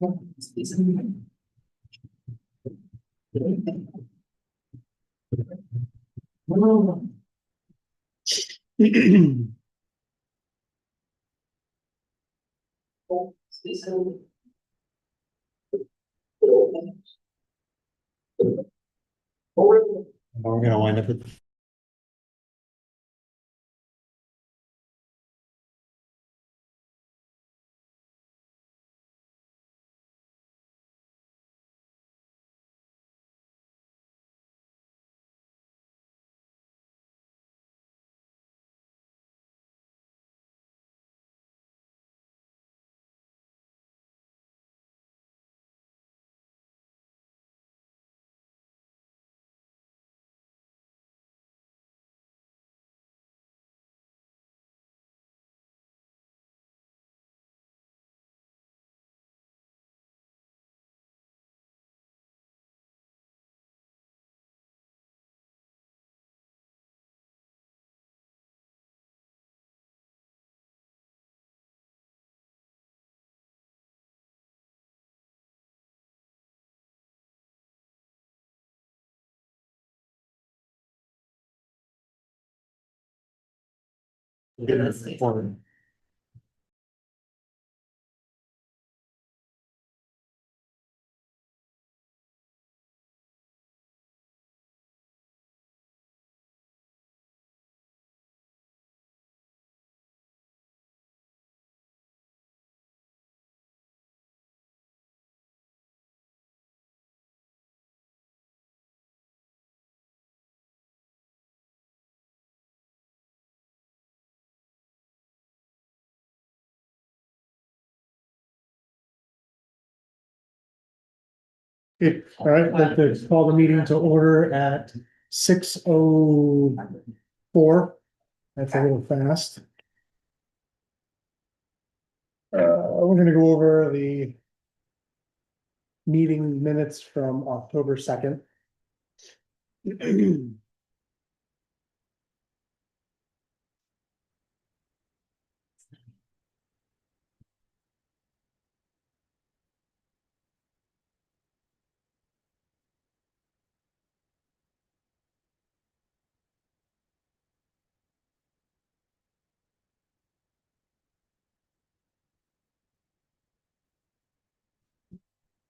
We're gonna wind up with. Okay, all right, let's call the meeting to order at 6:04. That's a little fast. We're gonna go over the meeting minutes from October 2nd.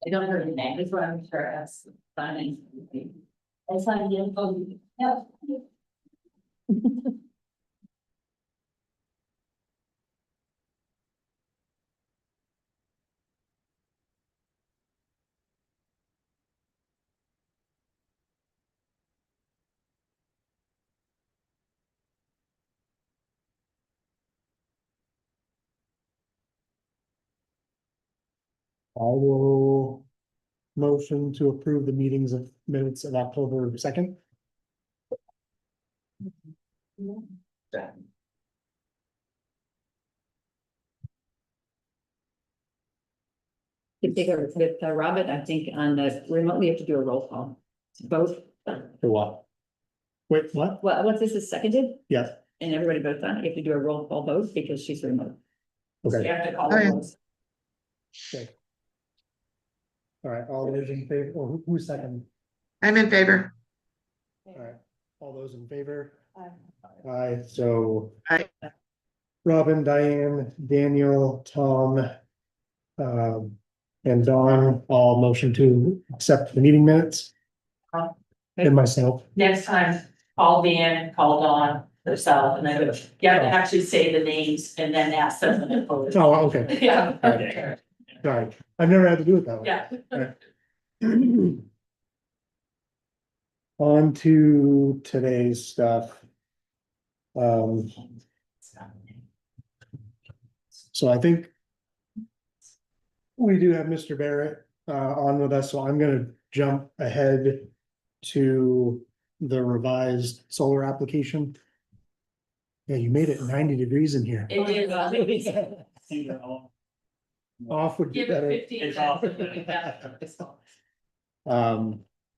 I don't know your name, that's what I'm sure as signing. I signed in, oh, yeah. I will motion to approve the meetings of minutes of October 2nd. To figure with Robert, I think on the remotely you have to do a roll call, both. For what? Wait, what? Well, what this is seconded Yes, and everybody votes on it, you have to do a roll call vote because she's remote. So you okay, have to call. Okay. the votes. all right, all those in favor, or who's second? I'm in favor. All right, all those in favor? Aye. Aye, so. Aye. Robin, Diane, Daniel, Tom. And Dawn, all motion to accept the meeting minutes. And myself. Next time, call Dan, call Dawn herself, and then you have to actually say the names and then ask them. Oh, okay, Yeah. Okay. sorry, I've never had to do it that way. Yeah. On to today's stuff. So I think. We do have Mr. Barrett on with us, so I'm gonna jump ahead to the revised solar application. Yeah, you made it 90 degrees in here. It is, Off would be give it better. 15 minutes.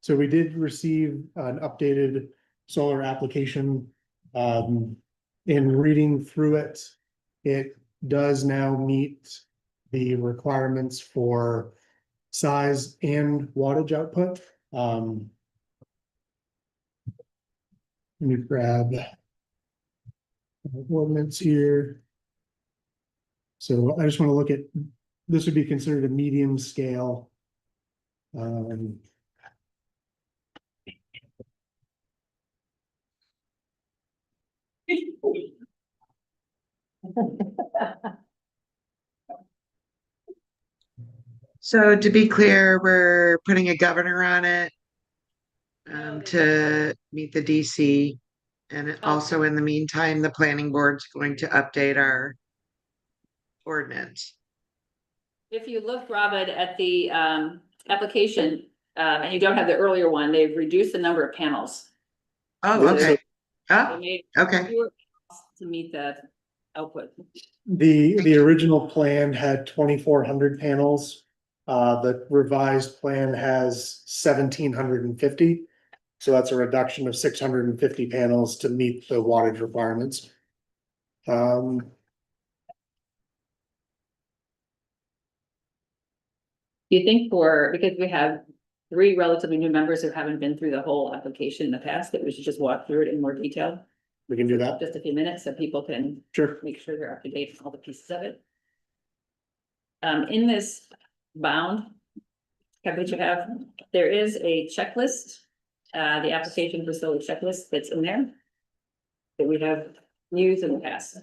So we did receive an updated solar application. In reading through it, it does now meet the requirements for size and wattage output. Let me grab ordinance here. So I just want to look at, this would be considered a medium scale. So to be clear, we're putting a governor on it to meet the DC. And also in the meantime, the planning board's going to update our ordinance. If you look, Robin, at the application, and you don't have the earlier one, they've reduced the number of panels. Oh, okay. They Oh, made okay. fewer panels to meet the output. The original plan had 2,400 panels. The revised plan has 1,750. So that's a reduction of 650 panels to meet the wattage requirements. Do you think because we have 3 relatively new members who haven't been through the whole application in the past, that we should just walk through it in more detail? We can do that. Just a few minutes so people can Sure. make sure they're up to date on all the pieces of it. In this bound that you have, there is a checklist, the application for solar checklist that's in there that we have used in the past.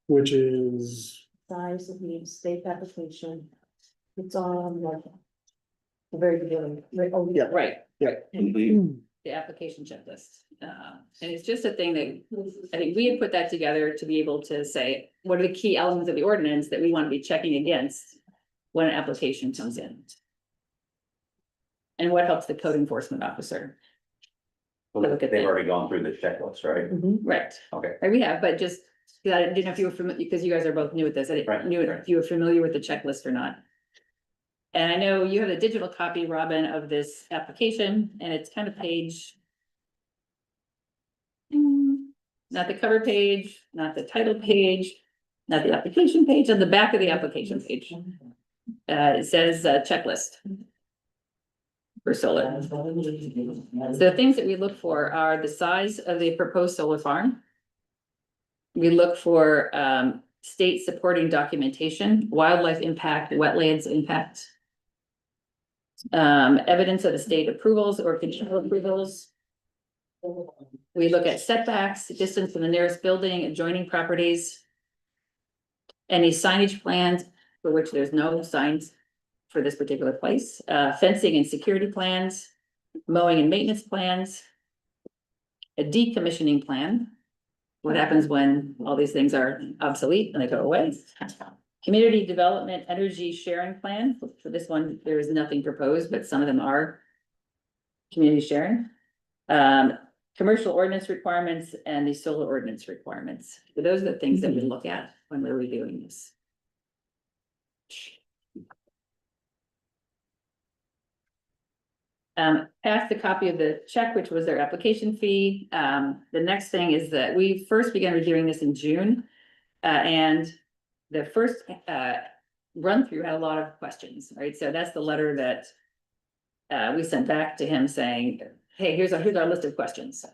Which is, Size of the state application. It's on like. The very beginning, right, oh, Yeah. Right, yeah. the application checklist. And it's just a thing that I think we had put that together to be able to say, what are the key elements of the ordinance that we want to be checking against when an application comes in? And what helps the code enforcement officer? Well, Look at they've that. already gone through the checklist, right? Right, Okay. right, we have, but just, I didn't know if you were familiar, because you guys are both new at this, I Right, didn't knew right. if you were familiar with the checklist or not. And I know you have a digital copy, Robin, of this application, and it's kind of page. Not the cover page, not the title page, not the application page, on the back of the application page. It says checklist. For solar. The things that we look for are the size of the proposed solar farm. We look for state supporting documentation, wildlife impact, wetlands impact. Evidence of the state approvals or conditional approvals. We look at setbacks, distance from the nearest building, adjoining properties. Any signage plans for which there's no signs for this particular place, fencing and security plans, mowing and maintenance plans. A decommissioning plan. What happens when all these things are obsolete and they go away? Community development energy sharing plan. For this one, there is nothing proposed, but some of them are. Community sharing. Commercial ordinance requirements and the solar ordinance requirements. So those are the things that we look at when we're reviewing this. Passed a copy of the check, which was their application fee. The next thing is that we first began reviewing this in June. And the first run through had a lot of questions, right? So that's the letter that we sent back to him saying, hey, here's our list of questions.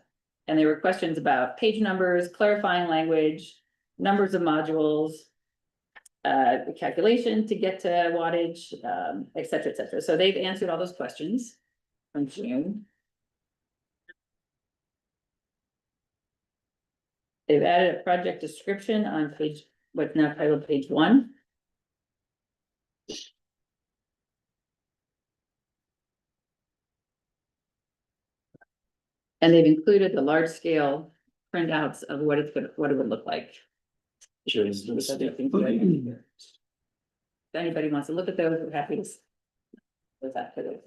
And there were questions about page numbers, clarifying language, numbers of modules, the calculation to get to wattage, et cetera, et cetera. So they've answered all those questions from June. They've added a project description on page, what's now titled page 1. And they've included the large scale printouts of what it would look like. If anybody wants to look at those, we're happy to. With that, for those.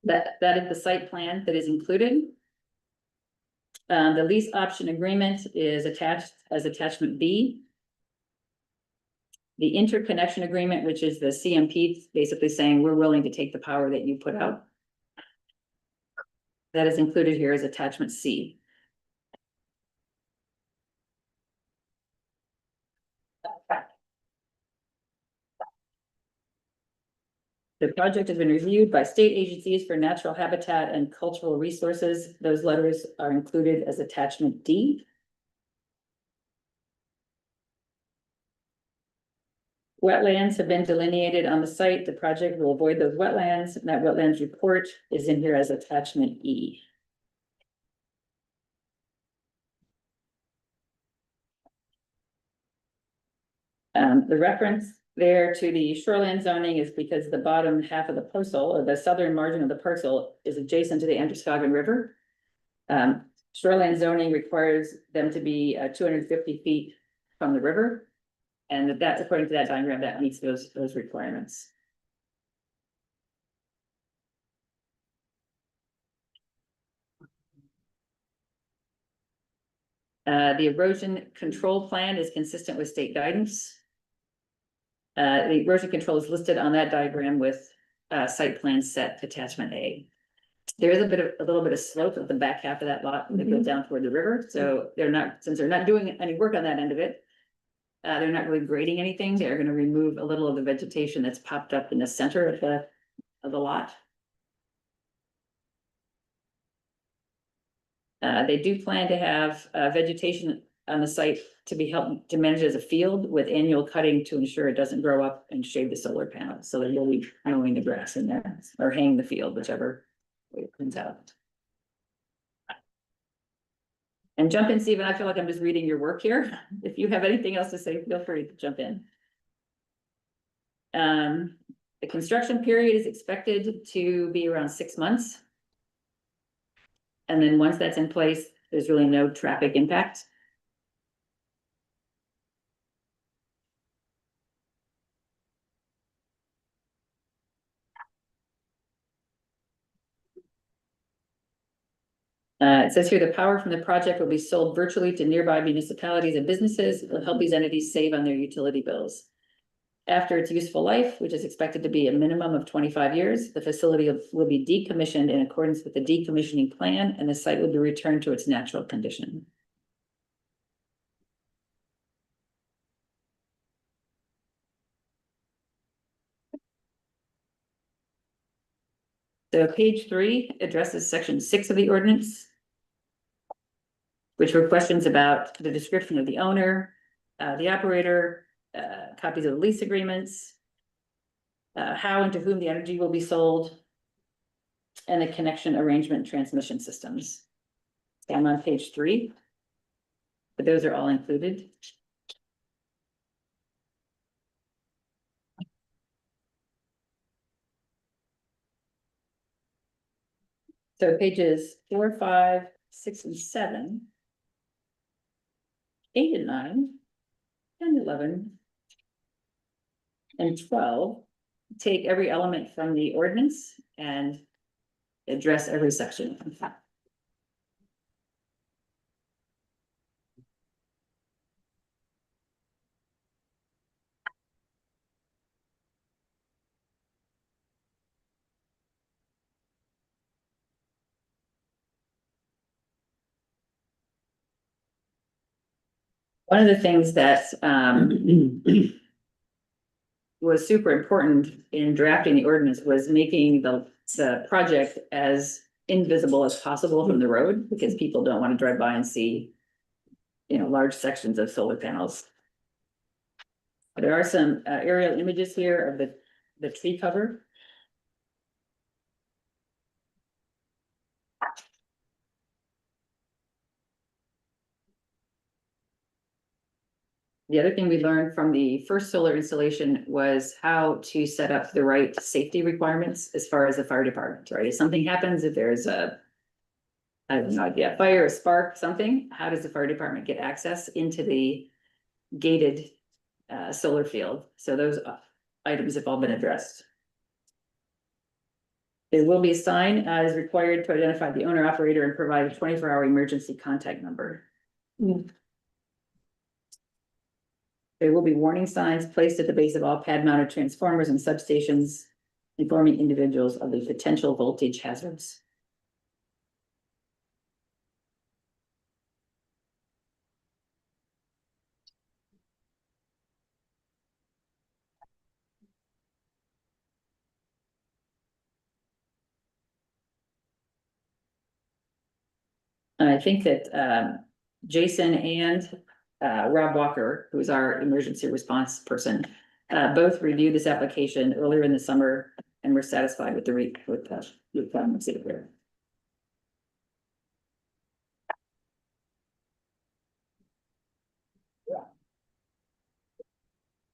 That is the site plan that is included. The lease option agreement is attached as attachment B. The interconnection agreement, which is the CMP, basically saying we're willing to take the power that you put out. That is included here as attachment C. The project has been reviewed by state agencies for natural habitat and cultural resources. Those letters are included as attachment D. Wetlands have been delineated on the site. The project will avoid those wetlands. And that wetlands report is in here as attachment E. The reference there to the shoreline zoning is because the bottom half of the parcel, or the southern margin of the parcel, is adjacent to the Androscoggin River. Shoreline zoning requires them to be 250 feet from the river. And that, according to that diagram, that meets those requirements. The erosion control plan is consistent with state guidance. The erosion control is listed on that diagram with site plan set attachment A. There is a little bit of slope of the back half of that lot that goes down toward the river, so since they're not doing any work on that end of it. They're not really grading anything. They're gonna remove a little of the vegetation that's popped up in the center of the lot. They do plan to have vegetation on the site to be helped to manage as a field with annual cutting to ensure it doesn't grow up and shade the solar panels. So they'll be mowing the grass in there or haying the field, whichever way it comes out. And jump in, Stephen. I feel like I'm just reading your work here. If you have anything else to say, feel free to jump in. The construction period is expected to be around 6 months. And then once that's in place, there's really no traffic impact. It says here the power from the project will be sold virtually to nearby municipalities and businesses. It will help these entities save on their utility bills. After its useful life, which is expected to be a minimum of 25 years, the facility will be decommissioned in accordance with the decommissioning plan, and the site will be returned to its natural condition. So page 3 addresses section 6 of the ordinance, which were questions about the description of the owner, the operator, copies of the lease agreements, how and to whom the energy will be sold, and the connection arrangement transmission systems. I'm on page 3, but those are all included. So pages 4, 5, 6, and 7, 8 and 9, 10, 11, and 12, take every element from the ordinance and address every section. One of the things that was super important in drafting the ordinance was making the project as invisible as possible from the road, because people don't want to drive by and see, large sections of solar panels. There are some aerial images here of the tree cover. The other thing we learned from the first solar installation was how to set up the right safety requirements as far as the fire department, right? If something happens, if there's I have no idea, fire, a spark, something, how does the fire department get access into the gated solar field? So those items have all been addressed. There will be a sign as required to identify the owner operator and provide a 24-hour emergency contact number. There will be warning signs placed at the base of all pad mounted transformers and substations, informing individuals of the potential voltage hazards. And I think that Jason and Rob Walker, who's our emergency response person, both reviewed this application earlier in the summer and were satisfied with the city clear.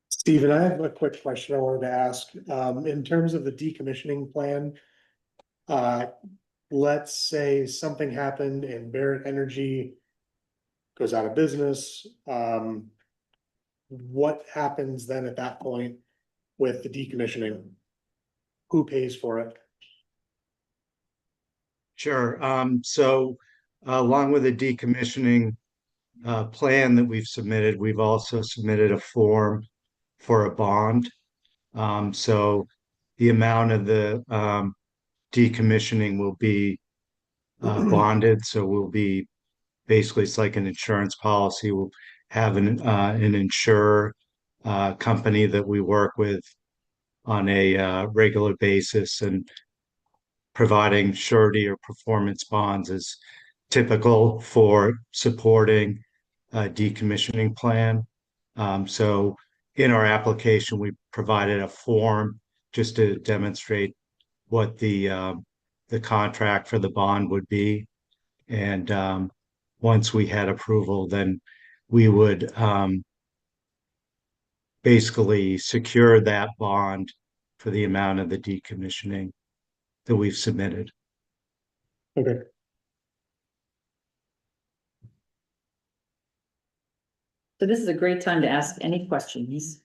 Steven, I have a quick question I wanted to ask. In terms of the decommissioning plan. Let's say something happened and Barrett Energy goes out of business. What happens then at that point with the decommissioning? Who pays for it? Sure. So along with the decommissioning plan that we've submitted, we've also submitted a form for a bond. So the amount of the decommissioning will be bonded. So we'll be basically, it's like an insurance policy. We'll have an insurer company that we work with on a regular basis, and providing surety or performance bonds is typical for supporting a decommissioning plan. So in our application, we provided a form just to demonstrate what the contract for the bond would be. And once we had approval, then we would basically secure that bond for the amount of the decommissioning that we've submitted. Okay. So this is a great time to ask any questions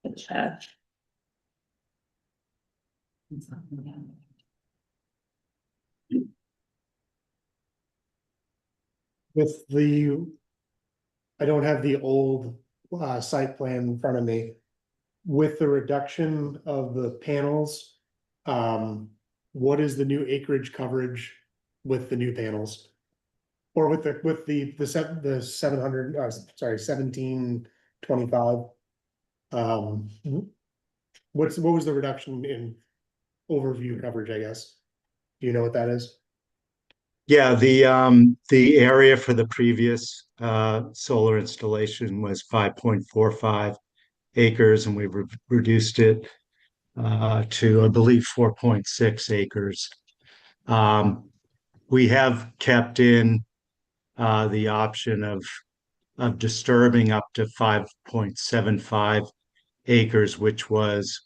in the chat. With the. I don't have the old site plan in front of me. With the reduction of the panels. What is the new acreage coverage with the new panels? Or with the 700, sorry, 1725? What was the reduction in overview coverage, I guess? Do you know what that is? Yeah, the area for the previous solar installation was 5.45 acres, and we've reduced it to, I believe, 4.6 acres. We have kept in the option of disturbing up to 5.75 acres, which was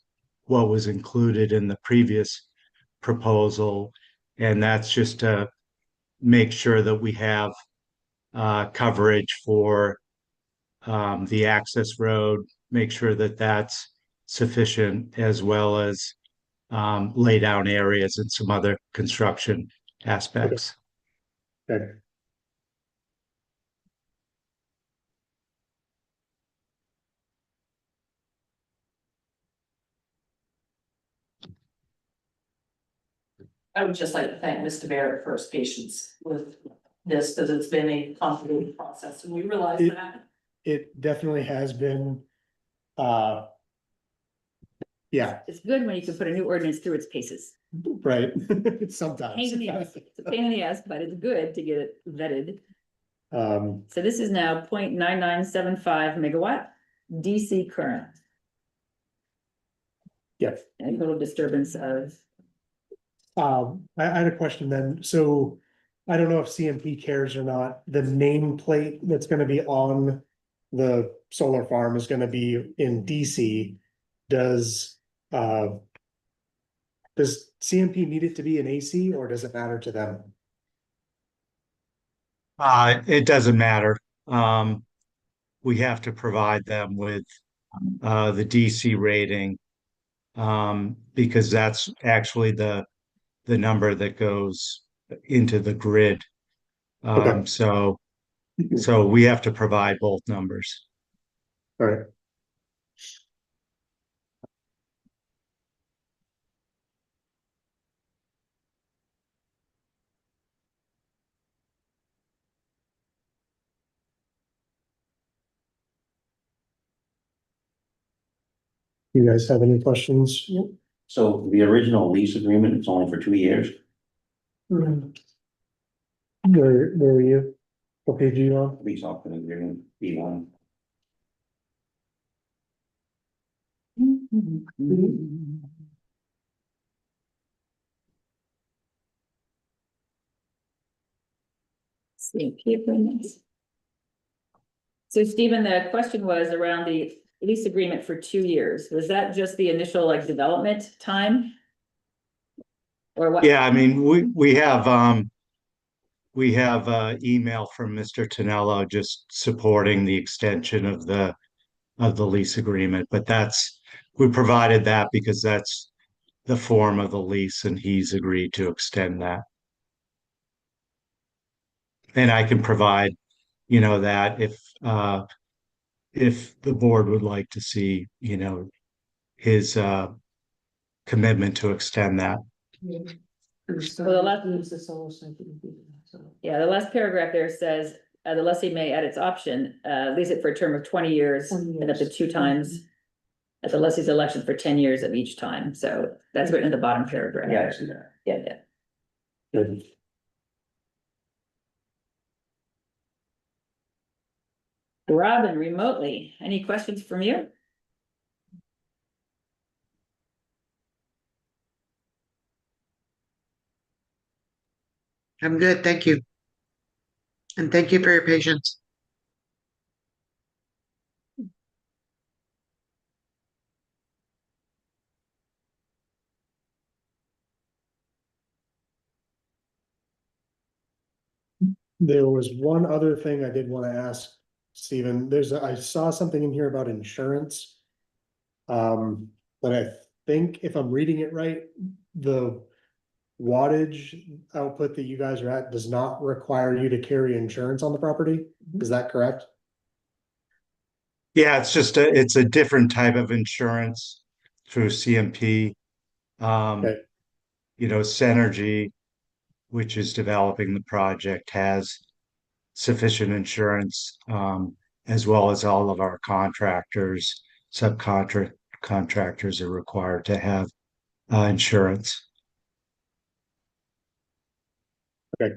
what was included in the previous proposal. And that's just to make sure that we have coverage for the access road, make sure that that's sufficient, as well as lay down areas and some other construction aspects. Okay. I would just like to thank Mr. Barrett for his patience with this, because it's been a complicated process, and we realize It- that. It definitely has been. Yeah, It's good when you can put a new ordinance through its paces. right, sometimes. Pain in the ass. It's a pain in the ass, but it's good to get it vetted. Um, So this is now 0.9975 megawatt DC current. yeah, And a total disturbance of, I had a question then, so. I don't know if CMP cares or not, the nameplate that's gonna be on the solar farm is gonna be in DC. Does CMP need it to be in AC, or does it matter to them? It doesn't matter. We have to provide them with the DC rating, because that's actually the number that goes into the grid. Okay. So we have to provide both numbers. Alright, You guys have any questions? So the original lease agreement is only for 2 years? Where were you? What page are you on? Lease option agreement, B1. CMP agreements. So Stephen, the question was around the lease agreement for 2 years. Was that just the initial like development time? Or what? Yeah, I mean, we have email from Mr. Tonello just supporting the extension of the lease agreement, but we provided that because that's the form of the lease and he's agreed to extend that. And I can provide, that if the board would like to see, his commitment to extend that. Well, Yeah, the last paragraph there says, the lessee may at its option, lease it for a term of 20 years and up to 2 times at the lessee's election for 10 years of each time. So that's written in the bottom paragraph. Yeah, I see that. Yeah. Good. Robin, remotely, any questions from you? I'm good, thank you. And thank you for your patience. There was one other thing I did want to ask, Stephen. I saw something in here about insurance. But I think if I'm reading it right, the wattage output that you guys are at does not require you to carry insurance on the property. Is that correct? Yeah, it's a different type of insurance through CMP. Okay. Synergy, which is developing the project, has sufficient insurance, as well as all of our subcontractors are required to have insurance. Okay.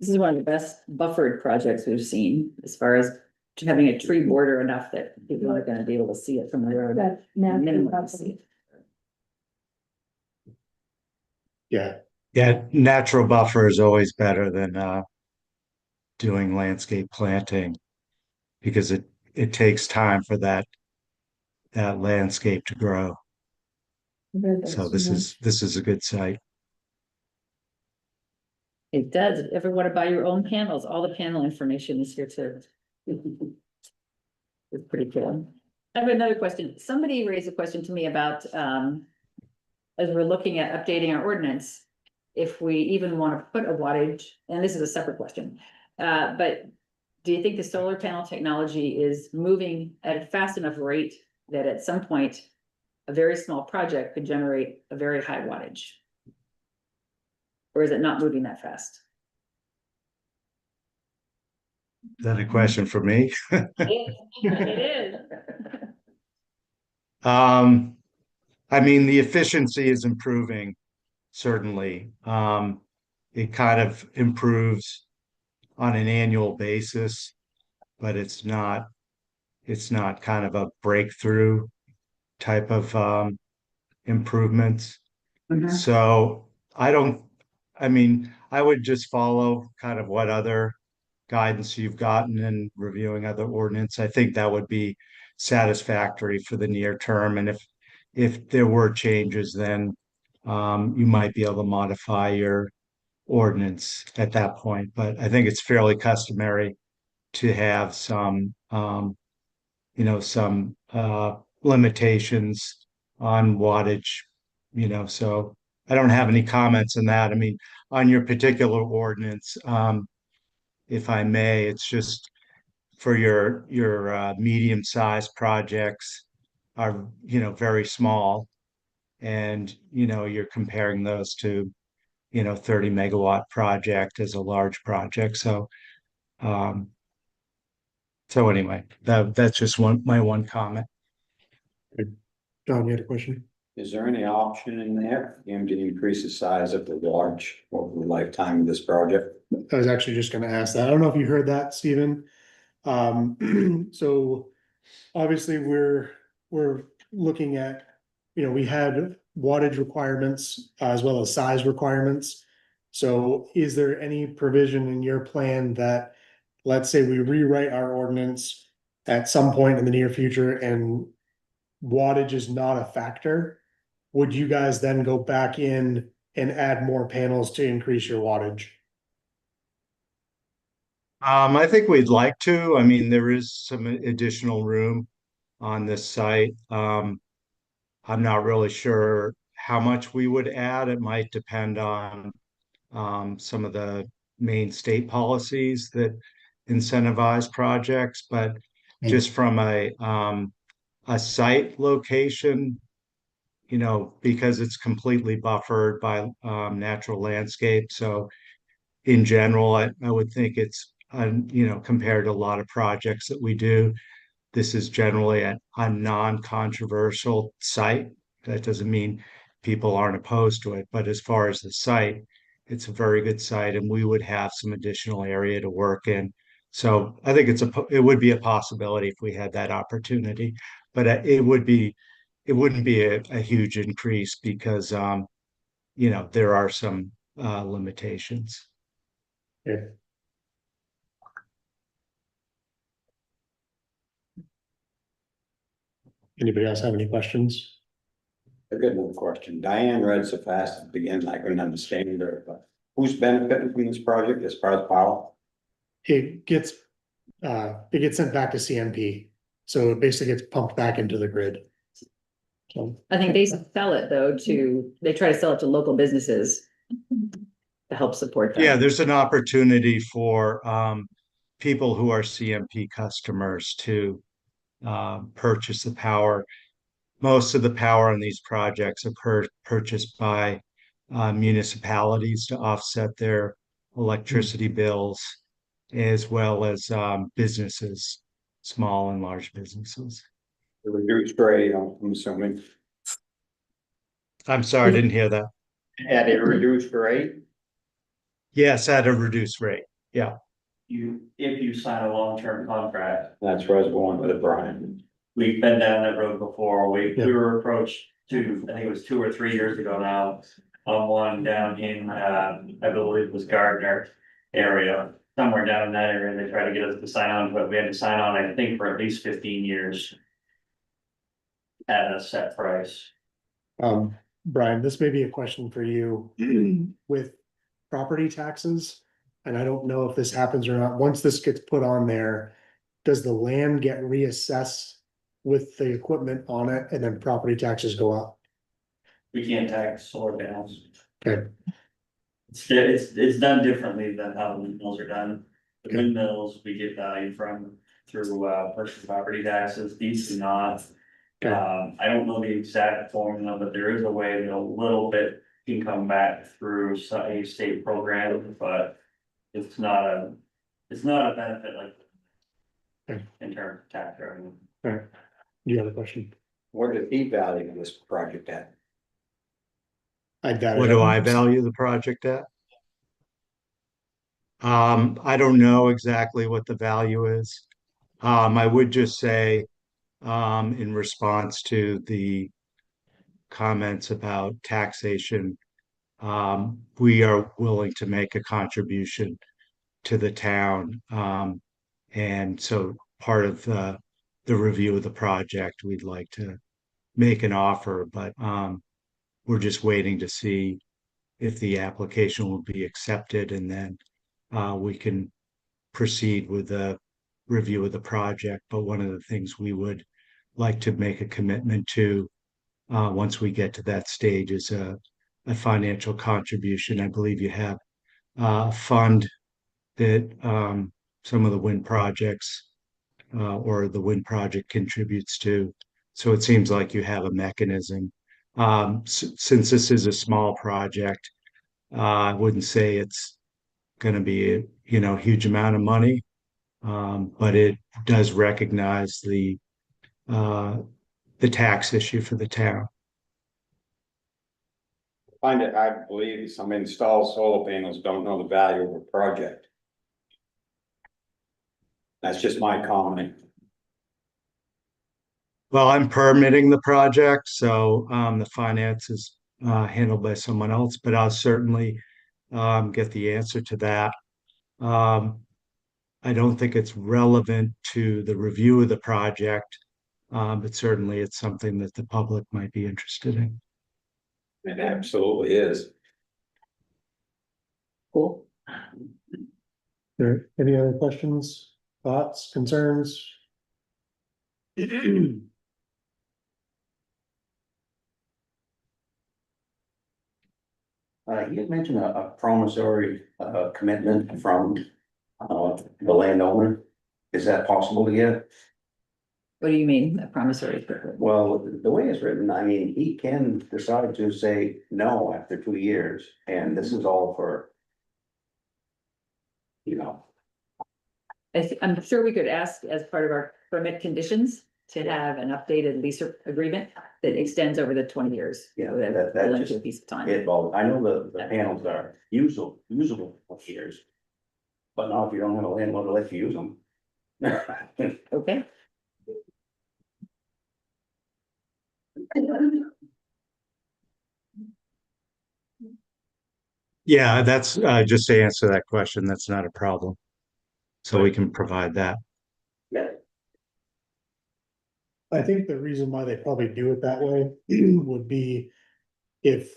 This is one of the best buffered projects we've seen as far as having a tree border enough that people aren't gonna be able to see it from the road. Minimum to see it. Yeah, Yeah, natural buffer is always better than doing landscape planting because it takes time for that landscape to grow. So this is a good site. It does. If you ever want to buy your own panels, all the panel information is here too. It's pretty cool. I have another question. Somebody raised a question to me about, as we're looking at updating our ordinance, if we even want to put a wattage, and this is a separate question, but do you think the solar panel technology is moving at a fast enough rate that at some point a very small project could generate a very high wattage? Or is it not moving that fast? Is that a question for me? It is. I mean, the efficiency is improving, certainly. It kind of improves on an annual basis, but it's not kind of a breakthrough type of improvements. So I mean, I would just follow kind of what other guidance you've gotten in reviewing other ordinance. I think that would be satisfactory for the near term. And if there were changes, then you might be able to modify your ordinance at that point. But I think it's fairly customary to have some limitations on wattage, so I don't have any comments on that. I mean, on your particular ordinance, if I may, it's just for your medium-sized projects are, very small. And, you're comparing those to, 30 megawatt project as a large project. Um, so anyway, that's just my one comment. John, you had a question? Is there any option in there, for him to increase the size of the large over the lifetime of this project? I was actually just gonna ask that. I don't know if you heard that, Stephen. So obviously we're looking at, we had wattage requirements as well as size requirements. So is there any provision in your plan that, let's say we rewrite our ordinance at some point in the near future and wattage is not a factor? Would you guys then go back in and add more panels to increase your wattage? I think we'd like to. I mean, there is some additional room on this site. I'm not really sure how much we would add. It might depend on some of the main state policies that incentivize projects, but just from a site location, because it's completely buffered by natural landscape. So in general, I would think it's, compared to a lot of projects that we do, this is generally a non-controversial site. That doesn't mean people aren't opposed to it, but as far as the site, it's a very good site and we would have some additional area to work in. So I think it would be a possibility if we had that opportunity, but it wouldn't be a huge increase because, there are some limitations. Yeah. Anybody else have any questions? A good enough question. Diane read so fast at the beginning, I couldn't understand her, but who's benefiting from this project as far as power? It gets sent back to CMP. So it basically gets pumped back into the grid. So, I think they sell it though they try to sell it to local businesses to help support them. Yeah, there's an opportunity for people who are CMP customers to purchase the power. Most of the power on these projects are purchased by municipalities to offset their electricity bills, as well as businesses, small and large businesses. The reduced rate, I'm assuming, I'm sorry, I didn't hear that. at a reduced rate. Yes, at a reduced rate. Yeah. If you sign a long-term contract, That's where I was going with it, Brian. we've been down that road before, we Yeah. were approached I think it was 2 or 3 years ago now. On one down in, I believe it was Gardner area, somewhere down in that area, they tried to get us to sign on, but we had to sign on, I think, for at least 15 years. At a set price. Brian, this may be a question for you with property taxes. And I don't know if this happens or not. Once this gets put on there, does the land get reassessed with the equipment on it and then property taxes go up? We can't tax solar panels. Okay, It's done differently than how the windmills are done. The Okay. windmills, we get value from through personal property taxes, these do not. Okay. I don't know the exact formula, but there is a way that a little bit can come back through a state program, but it's not a benefit like. Okay. In terms of tax revenue. all right. You have a question? What did he value this project at? I doubt it. What do I value the project at? I don't know exactly what the value is. I would just say, in response to the comments about taxation, we are willing to make a contribution to the town. And so part of the review of the project, we'd like to make an offer, but we're just waiting to see if the application will be accepted, and then we can proceed with the review of the project. But one of the things we would like to make a commitment to once we get to that stage is a financial contribution. I believe you have a fund that some of the wind projects or the wind project contributes to. So it seems like you have a mechanism. Since this is a small project, I wouldn't say it's going to be a huge amount of money, but it does recognize uh, the tax issue for the town. Find it hard to believe some installed solar panels don't know the value of a project. That's just my comment. Well, I'm permitting the project, so the finance is handled by someone else, but I'll certainly get the answer to that. Um, I don't think it's relevant to the review of the project, but certainly it's something that the public might be interested in. It absolutely is. Cool. There, any other questions, thoughts, concerns? You had mentioned a promissory, commitment from, the landowner. Is that possible to get? What do you mean, a promissory? Well, the way it's written, I mean, he can decide to say no after 2 years, and this is all for. You know, I'm sure we could ask as part of our permit conditions to have an updated lease agreement that extends over the 20 years. Yeah, So that that length just- of a piece of time. well, I know the panels are usable for years. But not if you don't have a landlord to let you use them. Okay, Yeah, that's just to answer that question, that's not a problem. So we can provide that. Yeah. I think the reason why they probably do it that way would be if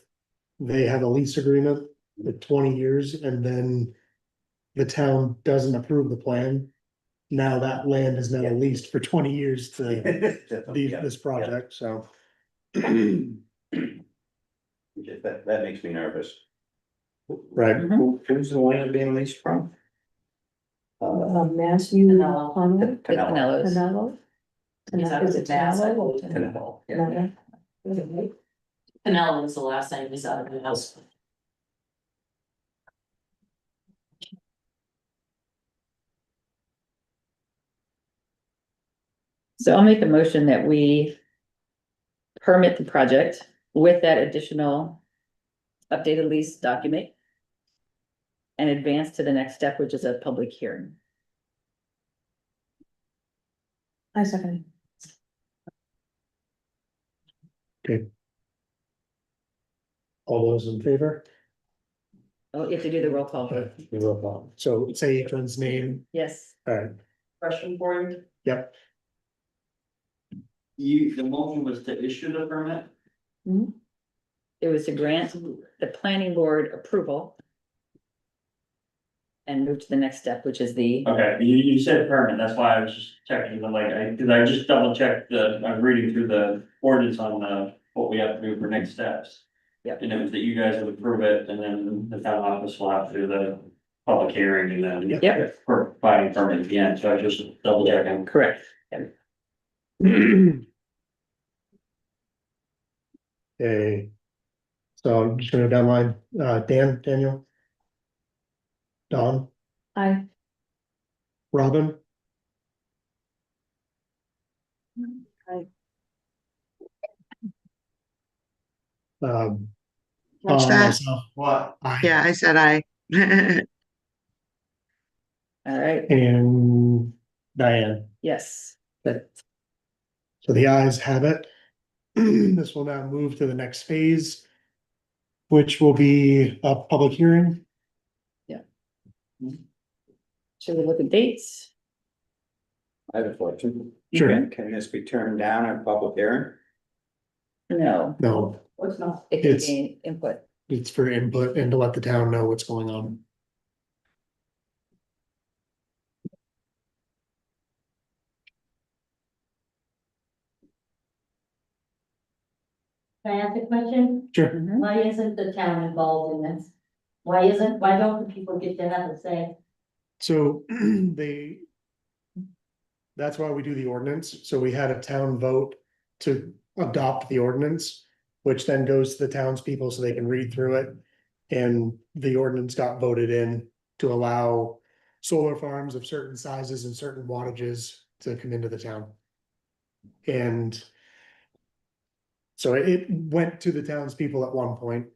they have a lease agreement with 20 years and then the town doesn't approve the plan. Now that land is now leased for 20 years to this project, so. That makes me nervous. Right, Who's the land being leased from? Matthew Canelo. Connell. the Canellos. Canelo. He's up Is to it Mass, I Canelo? believe. Canelo, yeah. Canelo. Canelo was the last name he's out of the house. So I'll make a motion that we permit the project with that additional updated lease document and advance to the next step, which is a public hearing. I second. all those in favor? Oh, you have to do the roll call. So say each one's name, Yes, alright, Question for you. yep, The motion was to issue the permit? it was to grant the planning board approval and move to the next step, which is the, Okay, you said permit, that's why I was just checking, I'm like, cause I just double checked I'm reading through the ordinance on, what we have to do for next steps. Yep. And it was that you guys would approve it, and then the town office will have to do the public hearing, and then. Yep. For providing permit at the end, so I just double checking. correct. okay. So I'm just gonna downline, Daniel. Don, I. Robin, um. Catch Tom, that? myself, What? Yeah, I said I. All right, and Diane. yes. So the ayes have it. This will now move to the next phase. Which will be a public hearing. Should we look at dates? I have a question. Sure. Can this be turned down at public hearing? No, No, What's not? it can It's- be input. it's for input and to let the town know what's going on. Can I ask a question? Sure. Mhm. Why isn't the town involved in this? Why don't the people get to have a say? So they. That's why we do the ordinance. So we had a town vote to adopt the ordinance, which then goes to the townspeople so they can read through it. And the ordinance got voted in to allow solar farms of certain sizes and certain wattages to come into the town. And so it went to the townspeople at one point.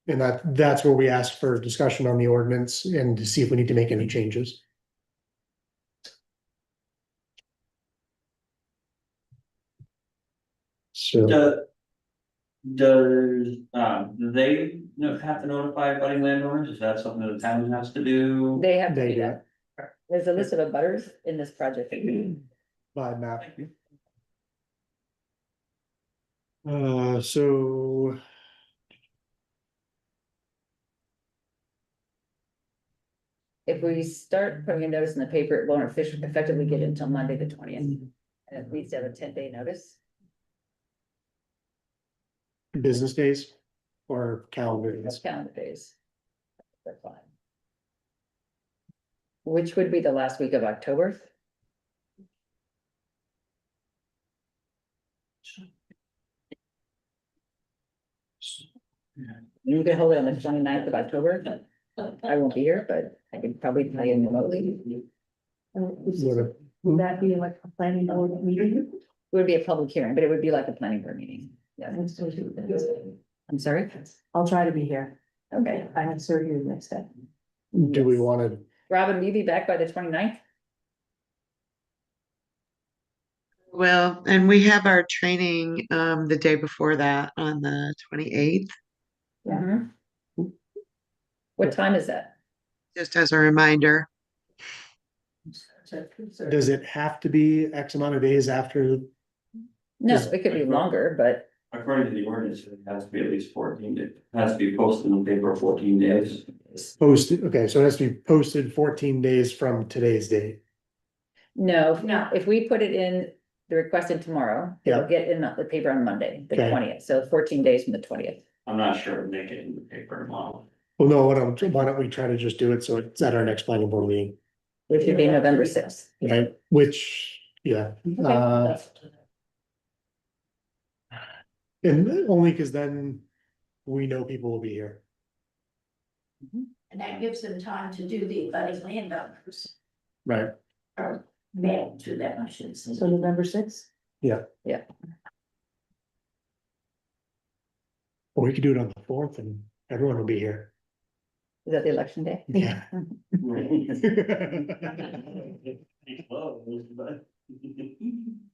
And that's where we asked for discussion on the ordinance and to see if we need to make any changes. So, Does, do they have to notify budding landowners? Is that something that the town has to do? They have to They do do that. There's a list of abutters in this project. by map. So. If we start putting a notice in the paper, it won't effectively get until Monday, the 20th. And it needs to have a 10-day notice. Business days or calendar That's days. calendar days. That's fine. Which would be the last week of October? You can hold it on the 29th of October. I won't be here, but I can probably tell you remotely. Would that be like a planning board meeting? It would be a public hearing, but it would be like a planning board meeting. Yeah, I'm sorry. I'll try to be here. Okay, I have surgery next day. Do we want to, Robin, will you be back by the 29th? Well, and we have our training the day before that on the 28th, Mhm. What time is that? just as a reminder. does it have to be X amount of days after? No, it could be longer, but According to the ordinance, it has to be at least 14 days, it has to be posted in the paper 14 days. Posted, okay, so it has to be posted 14 days from today's date. no, No. if we put it in the request in tomorrow, it'll Yeah. get in the paper on Monday, the Okay. 20th, so 14 days from the 20th. I'm not sure if they get in the paper tomorrow. Well, no, why don't we try to just do it so it's at our next planning board meeting, Which would be November 6th. right? Which, yeah, and only because then we know people will be here. And that gives them time to do the budding landowners, Right. or mail to them, I should say. So November sixth? Or we could do it on the 4th and everyone will be here. Is that the election day? Yeah.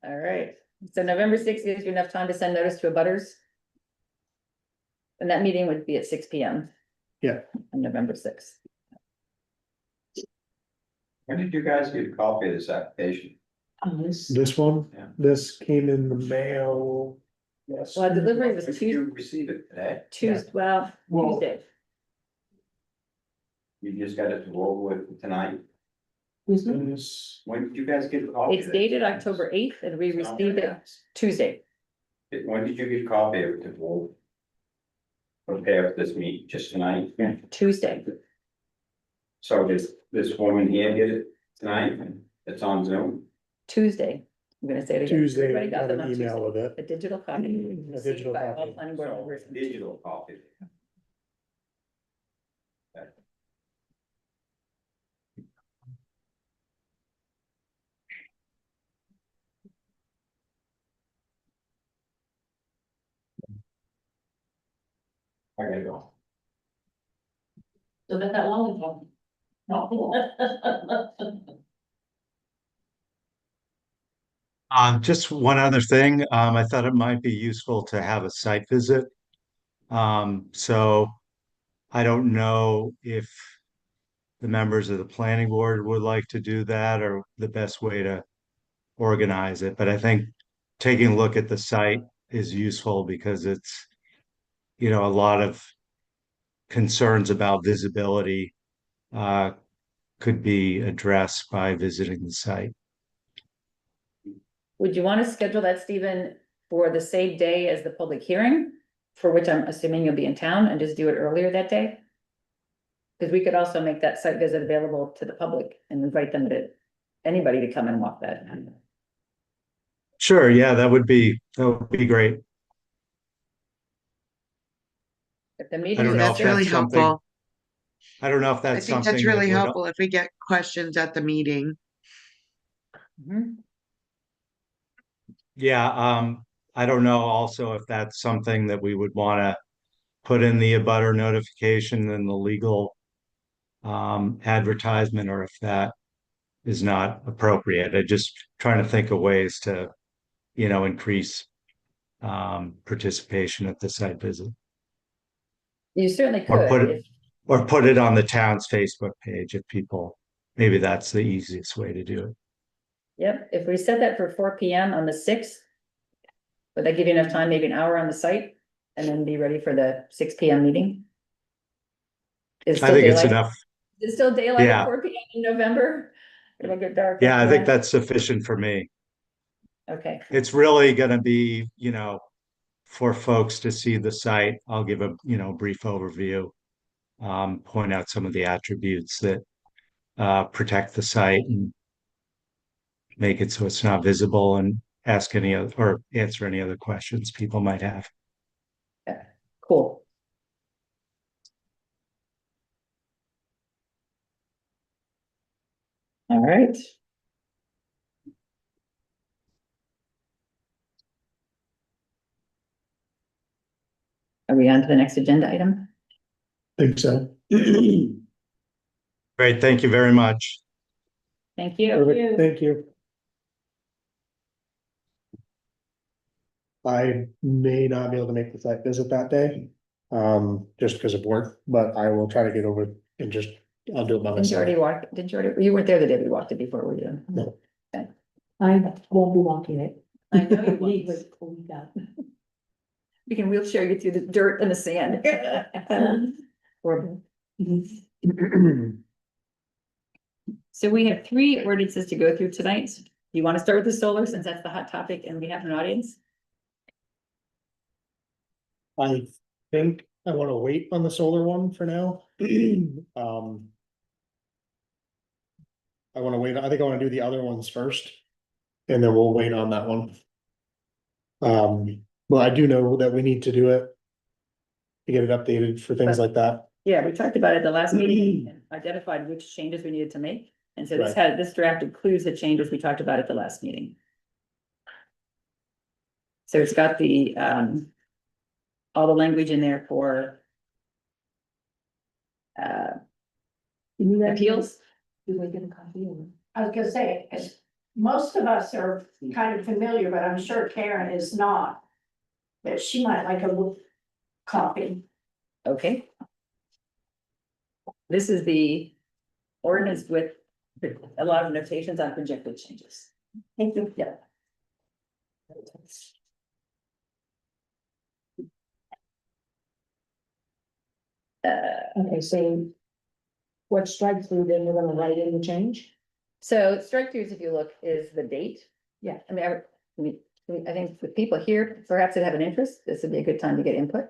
All right, so November 6th gives you enough time to send notice to abutters? And that meeting would be at 6 p.m. Yeah. On November 6th. When did you guys get a copy of this application? This one, Yeah. this came in the mail. Yes. Well, delivery was When did you Tuesday, receive it today? well, Well- Tuesday. You just got it to roll with tonight? This- When did you guys get a copy? It's of dated this? October 8th and we received it Tuesday. When did you get a copy of it to roll? Prepare for this meeting, just tonight? Tuesday. So this woman here get it tonight? It's on Zoom? Tuesday. I'm gonna say it again. Tuesday, Everybody I got got them an on email Tuesday. of it. A digital copy. A digital by all copy. planning board So, members. digital copy. I gotta go. So that long ago. Just one other thing, I thought it might be useful to have a site visit. So I don't know if the members of the planning board would like to do that or the best way to organize it, but I think taking a look at the site is useful because it's, a lot of concerns about visibility could be addressed by visiting the site. Would you want to schedule that, Stephen, for the same day as the public hearing, for which I'm assuming you'll be in town, and just do it earlier that day? Because we could also make that site visit available to the public and invite them to, anybody to come and walk that. Sure, yeah, that would be great. If the I meeting's don't at know if That's really that's something, helpful. I don't know if I that's think something that's that really would, helpful if we get questions at the meeting. Mhm. yeah, I don't know also if that's something that we would want to put in the abutter notification and the legal advertisement, or if that is not appropriate. I just trying to think of ways to, increase participation at the site visit. You certainly Or put could, it, or put it on the town's Facebook page if people, maybe that's the easiest way to do it. yep, if we set that for 4 PM on the 6th. Would that give you enough time, maybe an hour on the site, and then be ready for the 6 PM meeting? Is I still think it's daylight, enough. is still daylight Yeah. at 4 PM in November? It'll get dark. Yeah, I after think that? that's sufficient for me. Okay, It's really gonna be, for folks to see the site. I'll give a, brief overview. Point out some of the attributes that protect the site and make it so it's not visible, and ask any other or answer any other questions people might have. cool. All right. Are we on to the next agenda item? Think so. Great, thank you very much. Thank you. Perfect, thank you. I may not be able to make the site visit that day, just because of work, but I will try to get over and just, I'll do it by Didn't you myself. already walk, did you already, you weren't there the day we walked it before, were you? No. Okay. I won't be walking it. I know you Leave won't. with a week out. We can wheelchair you through the dirt and the sand. Horrible. So we have 3 ordinances to go through tonight. You want to start with the solar, since that's the hot topic and we have an audience? I think I wanna wait on the solar one for now. I wanna wait, I think I wanna do the other ones first. And then we'll wait on that one. Well, I do know that we need to do it. To get it updated for things like that. Yeah, we talked about it at the last meeting and identified which changes we needed to make. And so this draft includes the changes we talked about at the last meeting. So it's got the, all the language in there for appeals. Do I get a copy of it? I was gonna say, most of us are kind of familiar, but I'm sure Karen is not. But she might like a copy. Okay. This is the ordinance with a lot of notations on projected changes. Thank you. Yeah. Okay, so what strike through, then we're gonna write in the change? So strike throughs, if you look, is the date. Yeah. I mean, I think with people here, perhaps that have an interest, this would be a good time to get input.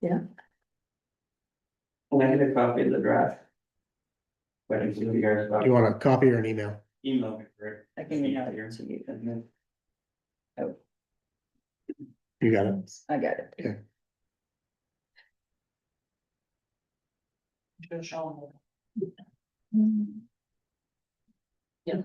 Can I get a copy of the draft? But I can see what you guys got. You want a copy or an email? Email me for it. I can email it to you. You got it. I got it. Okay. Yeah.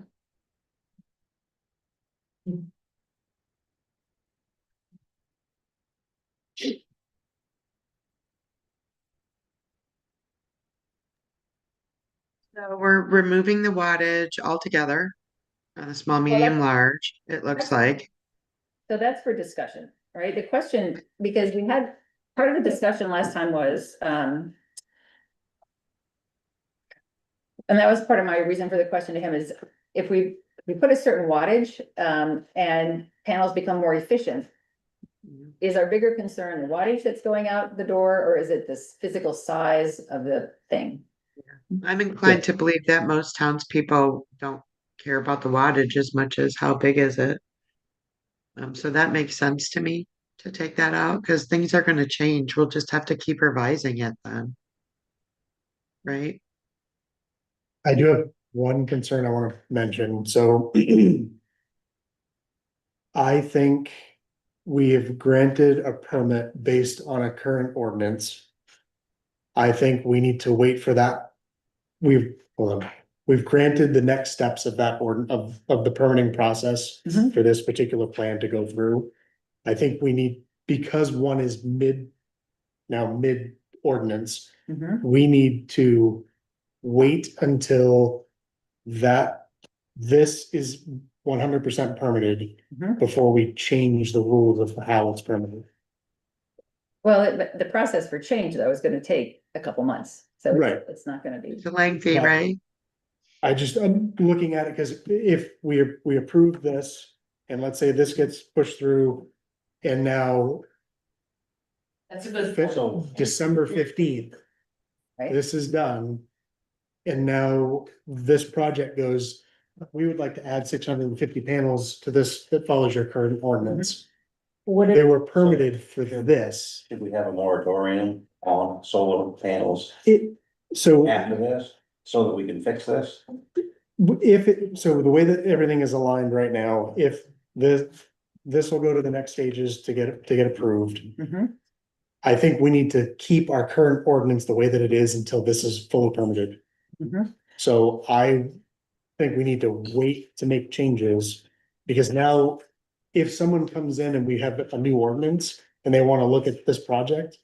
So we're removing the wattage altogether. On a small, Well, medium, that's- large, it looks like. So that's for discussion, right? The question, because we had, part of the discussion last time was, and that was part of my reason for the question to him is, if we put a certain wattage, and panels become more efficient. Is our bigger concern the wattage that's going out the door, or is it this physical size of the thing? I'm inclined to believe that most townspeople don't care about the wattage as much as how big is it. So that makes sense to me to take that out, because things are gonna change. We'll just have to keep revising it then. Right? I do have one concern I wanna mention, so. I think we have granted a permit based on a current ordinance. I think we need to wait for that. Hold on, we've granted the next steps of that of the permitting process Mhm. for this particular plan to go through. I think we need, because one is mid ordinance, Mhm. we need to wait until this is 100% permitted Mhm. before we change the rules of how it's permitted. Well, the process for change though is gonna take a couple months, so Right. it's not gonna be. It's lengthy, But- right? I'm looking at it because if we approve this and let's say this gets pushed through and now That's a good. December 15th, Right. this is done. And now this project goes, we would like to add 650 panels to this that follows your current ordinance. What They if, were permitted for this. Should we have a moratorium on solar panels So after this, so that we can fix this? so the way that everything is aligned right now, if this will go to the next stages to get approved. Mhm. I think we need to keep our current ordinance the way that it is until this is fully permitted. Mhm. So I think we need to wait to make changes, because now if someone comes in and we have a new ordinance and they wanna look at this project.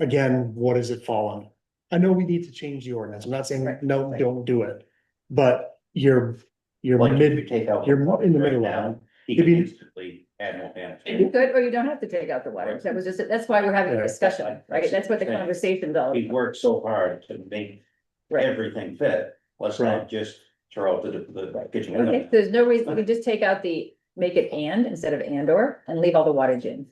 Again, what does it fall on? I know we need to change the ordinance. I'm not saying, Right, no, right. don't do it, but you're Like if we mid, take out. you're in the right middle now, line. He If can you- instantly add more panels. You could, or you don't have to take out the wattage. That was just, that's why we're having a Yeah. discussion, right? That's what the Yeah. conversation's all We about. worked so hard to make Right. everything fit, let's not just throw out the kitchen Okay, window. there's no reason, we could just take out make it and instead of and or, and leave all the wattage in.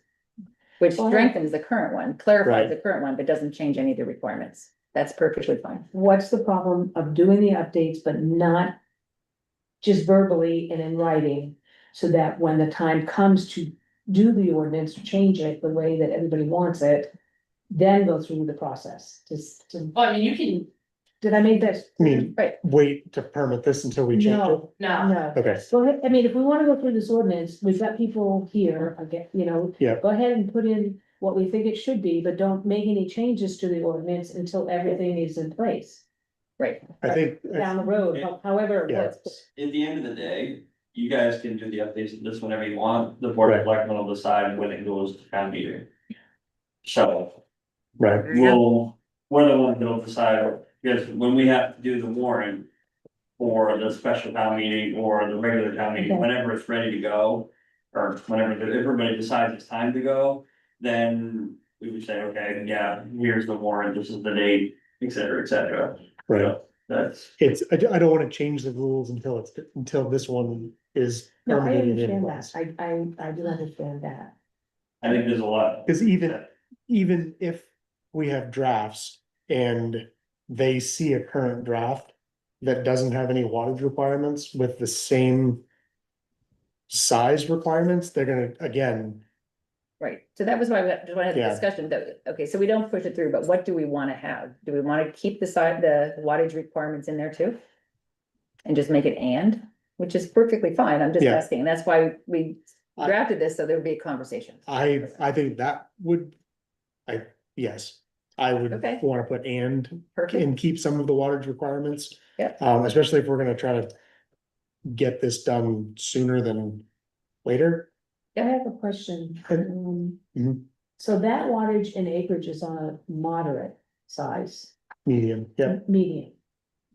Which Well- strengthens the current one, clarifies Right. the current one, but doesn't change any of the requirements. That's perfectly fine. what's the problem of doing the updates, but not just verbally and in writing? So that when the time comes to do the ordinance, change it the way that everybody wants it, then go through the process. Well, I mean, you can, Did I make that? I mean, Right. wait to permit this until we change it. No, no, no. Okay, Well, I mean, if we wanna go through this ordinance, we've got people here, again, Yeah. go ahead and put in what we think it should be, but don't make any changes to the ordinance until everything is in place. Right. I think, Down the road, however it Yeah. works. At the end of the day, you guys can do the updates of this whenever you want, the board of Right. selectmen will decide when it goes to town meeting. So, right, we're the ones that'll decide, because when we have to do the warrant. For the special town meeting or the regular town meeting, Okay. whenever it's ready to go. Or whenever everybody decides it's time to go, then we would say, okay, yeah, here's the warrant, this is the date, et cetera, et cetera. right. So, That's, I don't wanna change the rules until this one is No, I permitted in understand place. that, I do understand that. I think there's a lot. Cause even if we have drafts and they see a current draft that doesn't have any wattage requirements with the same size requirements, they're gonna, again, Right, so that was why we had the Yeah. discussion that, okay, so we don't push it through, but what do we wanna have? Do we wanna keep the wattage requirements in there too? And just make it and, which is perfectly fine, I'm just Yeah. asking, that's why we I- drafted this, so there would be a conversation. I think that would, yes. I would Okay. wanna put and Perfect, keep some of the wattage requirements. Yeah. Especially if we're gonna try to get this done sooner than later. I have a question. Mhm. So that wattage and acreage is on a moderate size. Medium, yeah, Medium.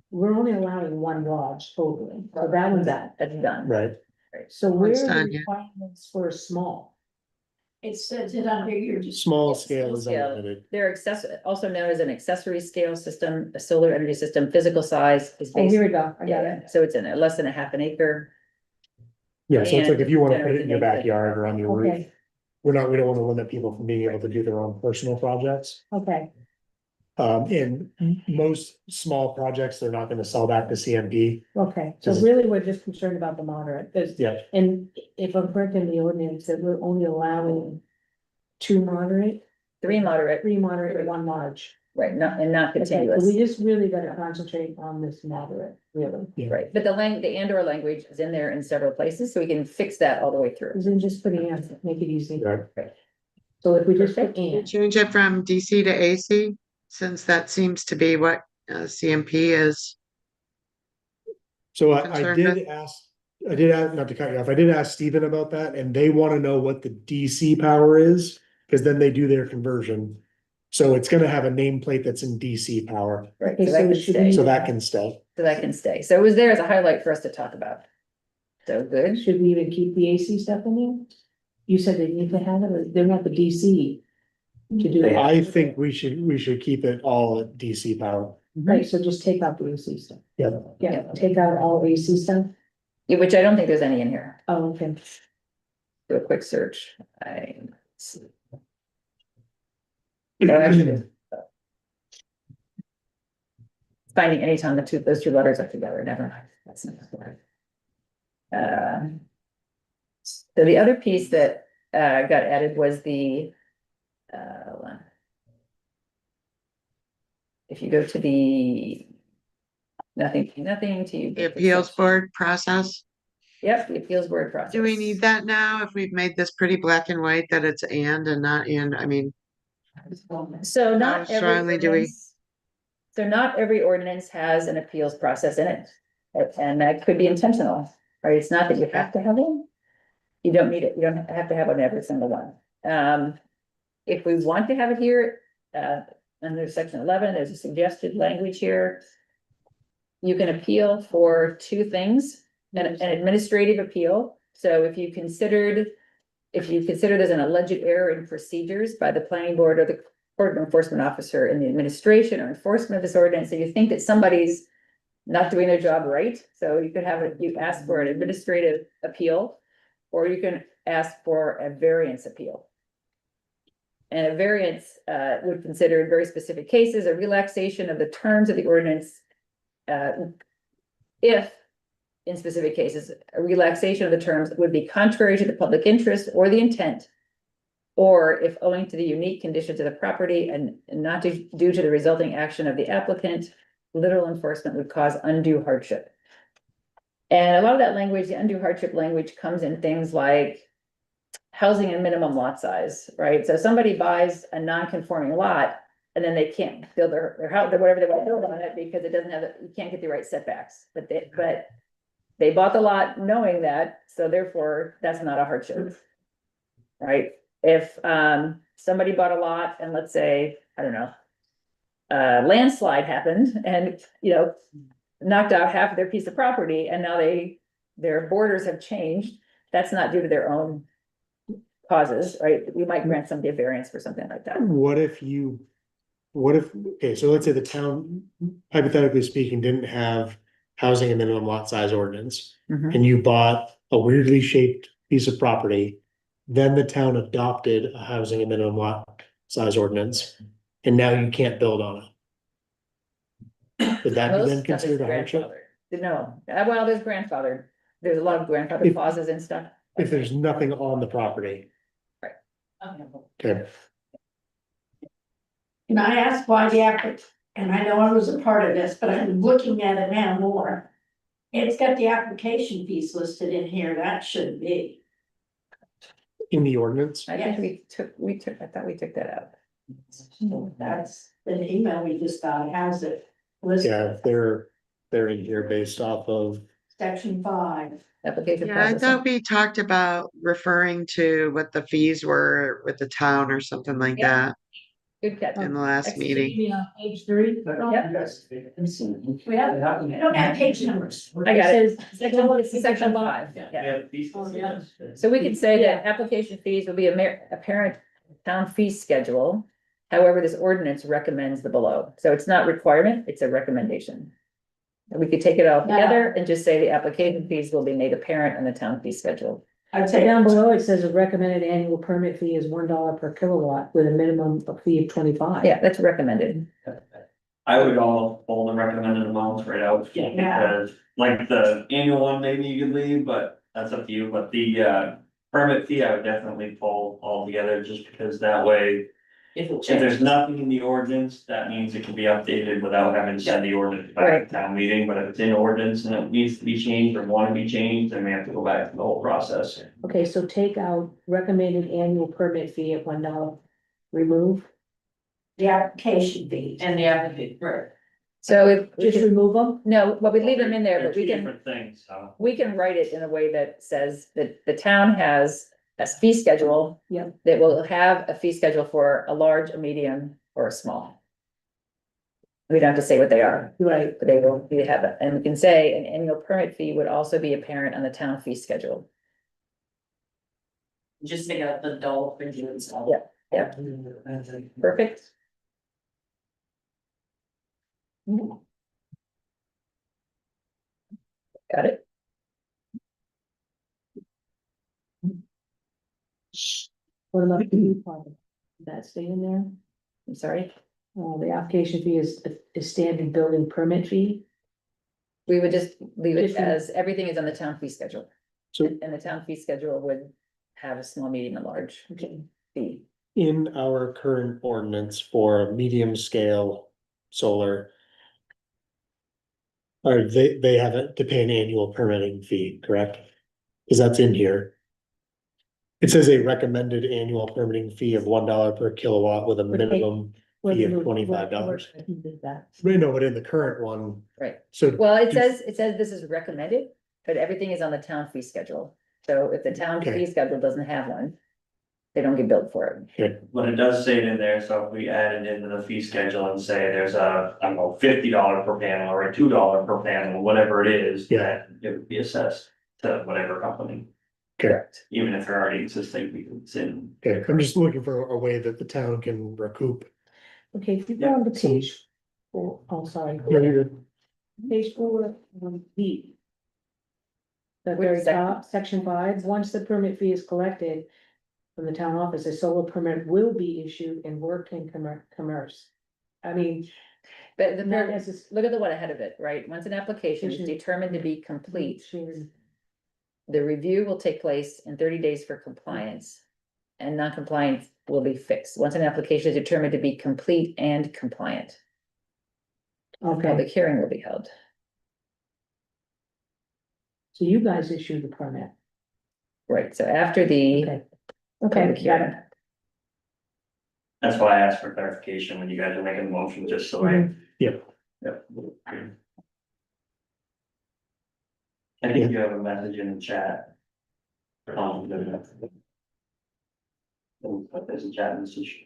We're only allowing one lodge totally, so that one's that. that's done. right. So where One's are done, the yeah. requirements for a small? It says it under here, just. Small Yes, scale small is scale. unlimited. They're also known as an accessory scale system, a solar energy system, physical size is Oh, based. here we go, I got Yeah, it. so it's in a less than a half an acre. Yeah, so it's like if you wanna put And it in your generates the- backyard or on your roof, Okay, we don't wanna limit people from being able to do their own personal projects. okay. In most small projects, they're not gonna sell back to CMP. Okay, so Does- really, we're just concerned about the moderate, 'cause- Yeah. and if I'm correct in the ordinance, that we're only allowing two moderate, 3 moderate, 3 moderate, and 1 large. right, not, and not Okay, so continuous. we just really gotta concentrate on this moderate, really. Right, but the and/or language is in there in several places, so we can fix that all the way through. Then just put in, make it easy. Yeah. So if we just put Perfect. in, Change it from DC to AC, since that seems to be what CMP is. So I Concerned did ask, not to cut you off, I did ask Stephen about that, and they wanna know what the DC power is, cause then they do their conversion. So it's gonna have a nameplate that's in DC power, Right, Okay, so that so can should stay, we- so that can stay. so that can stay. So it was there as a highlight for us to talk about. So good. should we even keep the AC stuff in there? You said they need to have it, or they're not the DC to do They it, have- I think we should keep it all at DC power. right, so just take out the AC stuff. Yeah. Yeah, take out all AC stuff, Yeah, which I don't think there's any in here. oh, okay. Do a quick search. No, actually, finding anytime those two letters are together, never mind. That's not right. So the other piece that got added was the hold on. If you go to the nothing to. The appeals board process. Yep, the appeals board process. Do we need that now if we've made this pretty black and white that it's and not in? I mean, So How not every strongly do we- ordinance. So not every ordinance has an appeals process in it, and that could be intentional, right? It's not that you have to have one. You don't need it, you don't have to have on every single one. If we want to have it here, under section 11, there's a suggested language here. You can appeal for 2 things, an administrative appeal. So if you consider there's an alleged error in procedures by the planning board or the court enforcement officer in the administration or enforcement of this ordinance, so you think that somebody's not doing their job right, so you could you ask for an administrative appeal, or you can ask for a variance appeal. And a variance would consider in very specific cases, a relaxation of the terms of the ordinance. If in specific cases, a relaxation of the terms would be contrary to the public interest or the intent. Or if owing to the unique conditions of the property and not due to the resulting action of the applicant, literal enforcement would cause undue hardship. And a lot of that language, the undue hardship language, comes in things like housing and minimum lot size, right? So somebody buys a non-conforming lot and then they can't build their house, or whatever they want to build on it because it doesn't have, you can't get the right setbacks, but they bought the lot knowing that, so therefore that's not a hardship. Right? If somebody bought a lot and let's say, I don't know, a landslide happened and, knocked out half of their piece of property and now their borders have changed, that's not due to their own causes, right? We might grant somebody a variance for something like that. Okay, so let's say the town, hypothetically speaking, didn't have housing and minimum lot size ordinance, Mhm. and you bought a weirdly shaped piece of property, then the town adopted a housing and minimum lot size ordinance, and now you can't build on it. Would that be Most then stuff is considered a hardship? grandfathered. No, well, there's grandfathered, there's a lot of grandfather If- clauses and stuff. If there's nothing on the property, okay, And I asked why the applicant, and I know I was a part of this, but I'm looking at it now more. It's got the application fees listed in here, that should be. in the ordinance, I think I thought we took that out. That's an email we just got, has it listed, yeah, if they're in here based off of, section 5. Application Yeah, I process. thought we talked about referring to what the fees were with the town or something like Yeah. that Good catch. in the last Excellent. meeting. On page 3? Yep. We have, I don't have page numbers. I got it. It says- Section 5, yeah. So we could say that application fees will be a parent town fee schedule. However, this ordinance recommends the below. So it's not requirement, it's a recommendation. And we could take it all together and just say the application fees will be made apparent on the town fee schedule. I'd say Down below, it says a recommended annual permit fee is $1 per kilowatt with a minimum of fee of 25. Yeah, that's recommended. I would almost pull the recommended amounts right out, Yeah. because like the annual one, maybe you could leave, but that's up to you, but the permit fee, I would definitely pull all together, just because that way, If it if there's changes. nothing in the ordinance, that means it can be updated without having to send the ordinance back Right. to town meeting, but if it's in ordinance and it needs to be changed or want to be changed, then we have to go back to the whole process. Okay, so take out recommended annual permit fee at $1. Remove, the application fee. And the applicant, right, So if, we just can- remove them? no, well, we leave them in there, They're but we two can, different things, so. we can write it in a way that says that the town has a fee schedule. Yeah. That will have a fee schedule for a large, a medium, or a small. We don't have to say what they are, Right, but they will be have it, and we can say an annual permit fee would also be apparent on the town fee schedule. just take out the dollar figure and stuff. Yeah. Yeah. Perfect. Got it? what about the fee part? Does that stay in there? I'm sorry. The application fee is standard building permit fee. We would just leave it Different. as everything is on the town fee schedule. So- And the town fee schedule would have a small, medium, and large Okay. fee. In our current ordinance for medium scale solar. Or they have to pay an annual permitting fee, correct? Cause that's in here. It says a recommended annual permitting fee of $1 per kilowatt with a Okay. minimum fee of $25. Who did that? Right, no, but in the current one, Right. so. Well, it says this is recommended, but everything is on the town fee schedule. So if the town Okay. fee schedule doesn't have one, they don't get billed for it. Okay, But it does say it in there, so if we add it into the fee schedule and say there's a, I don't know, $50 per panel or a $2 per panel, whatever it is. Yeah. That it would be assessed to whatever company, Correct. even if they're already existing, because it's in. okay, I'm just looking for a way that the town can recoup. Okay, if you go on to page four, oh, sorry. Yeah, you're good. Page four, B. The Which very section? top, section 5, once the permit fee is collected from the town office, a solar permit will be issued and worked in commerce. I mean, But the, not as a. look at the one ahead of it, right? Once an application is determined to be complete, the review will take place in 30 days for compliance. And non-compliance will be fixed. Once an application is determined to be complete and compliant, Okay, public hearing will be held. so you guys issue the permit. Right, so after the Okay. public Okay, got hearing. it. That's why I asked for clarification when you guys are making the motion, just so I. Yep. Yep. I think you have a message in the chat. There's a chat message.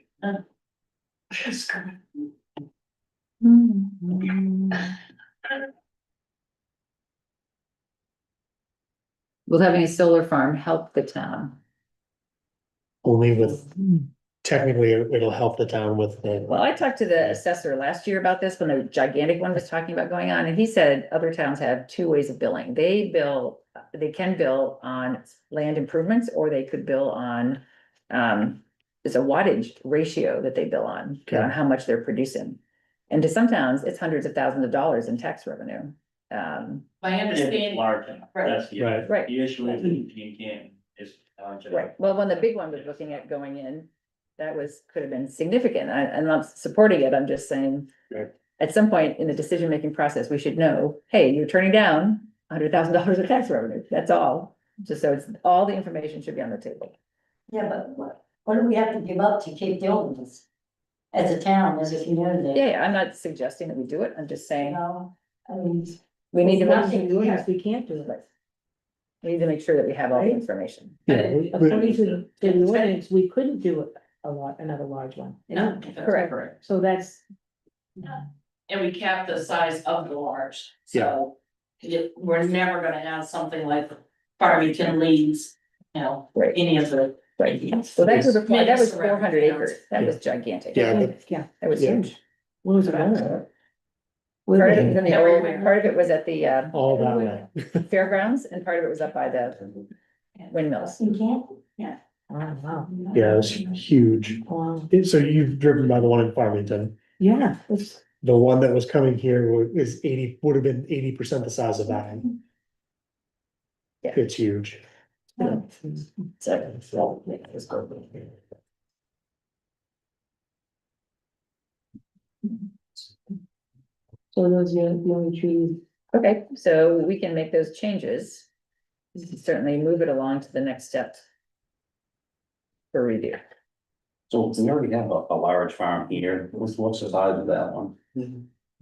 Will having a solar farm help the town? Only with, technically, it'll help the town with the. Well, I talked to the assessor last year about this when the gigantic one was talking about going on, and he said other towns have two ways of billing. They can bill on land improvements, or they could bill on, there's a wattage ratio that they bill on how much they're producing. And to some towns, it's hundreds of thousands of dollars in tax revenue. My It's understanding, large, that's the, Right. Right. the issue is you can't, is large. Right, well, when the big one was looking at going in, that could have been significant, I'm not supporting it, I'm just saying. Right. At some point in the decision-making process, we should know, hey, you're turning down $100,000 of tax revenue, that's all. Just so it's, all the information should be on the table. Yeah, but what do we have to give up to keep building this? As a town, as a community? Yeah, I'm not suggesting that we do it, I'm just You saying, know, I mean, we need to Nothing make, Yes, we can't do it. we need to make sure that we have all the information. Yeah, According to the ordinance, we couldn't do another large one. no, that's Correct. correct. So that's, And we cap the size of the large, so. We're never gonna have something like Farmington Leeds, you know, Right. any of the. Right, so that was, that was Surrounding 400 towns. acres, that was gigantic. Yeah. yeah, That was Yeah. huge. what was it on? Part of it was in the old, Everywhere. part of it was at the all that way. fairgrounds, and part of it was up by the windmills. You can't, yeah. Oh, wow. Yeah, it was huge. Wow. So you've driven by the one in Farmington. Yeah, it's, The one that was coming here is 80, would have been 80% the size of that. Yeah. It's huge. So, so those are the only trees. okay, so we can make those changes. Certainly move it along to the next step. For review. So we already have a large farm here. What's the size of that one?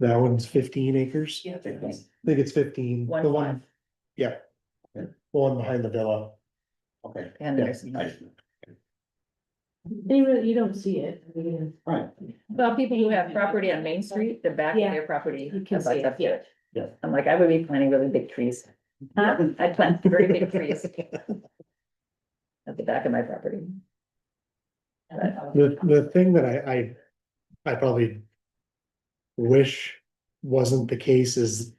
That one's 15 acres. Yeah. I think it's 15. One The five. one, yeah. The one behind the villa. Okay. And there's, You don't see it. I mean, Right. well, people who have property on Main Street, the back of Yeah, their property. you can abuts see it, up to it. yeah. I'm like, I would be planting really big trees. I'd plant very big trees. At the back of my property. But, The thing that I probably wish wasn't the case is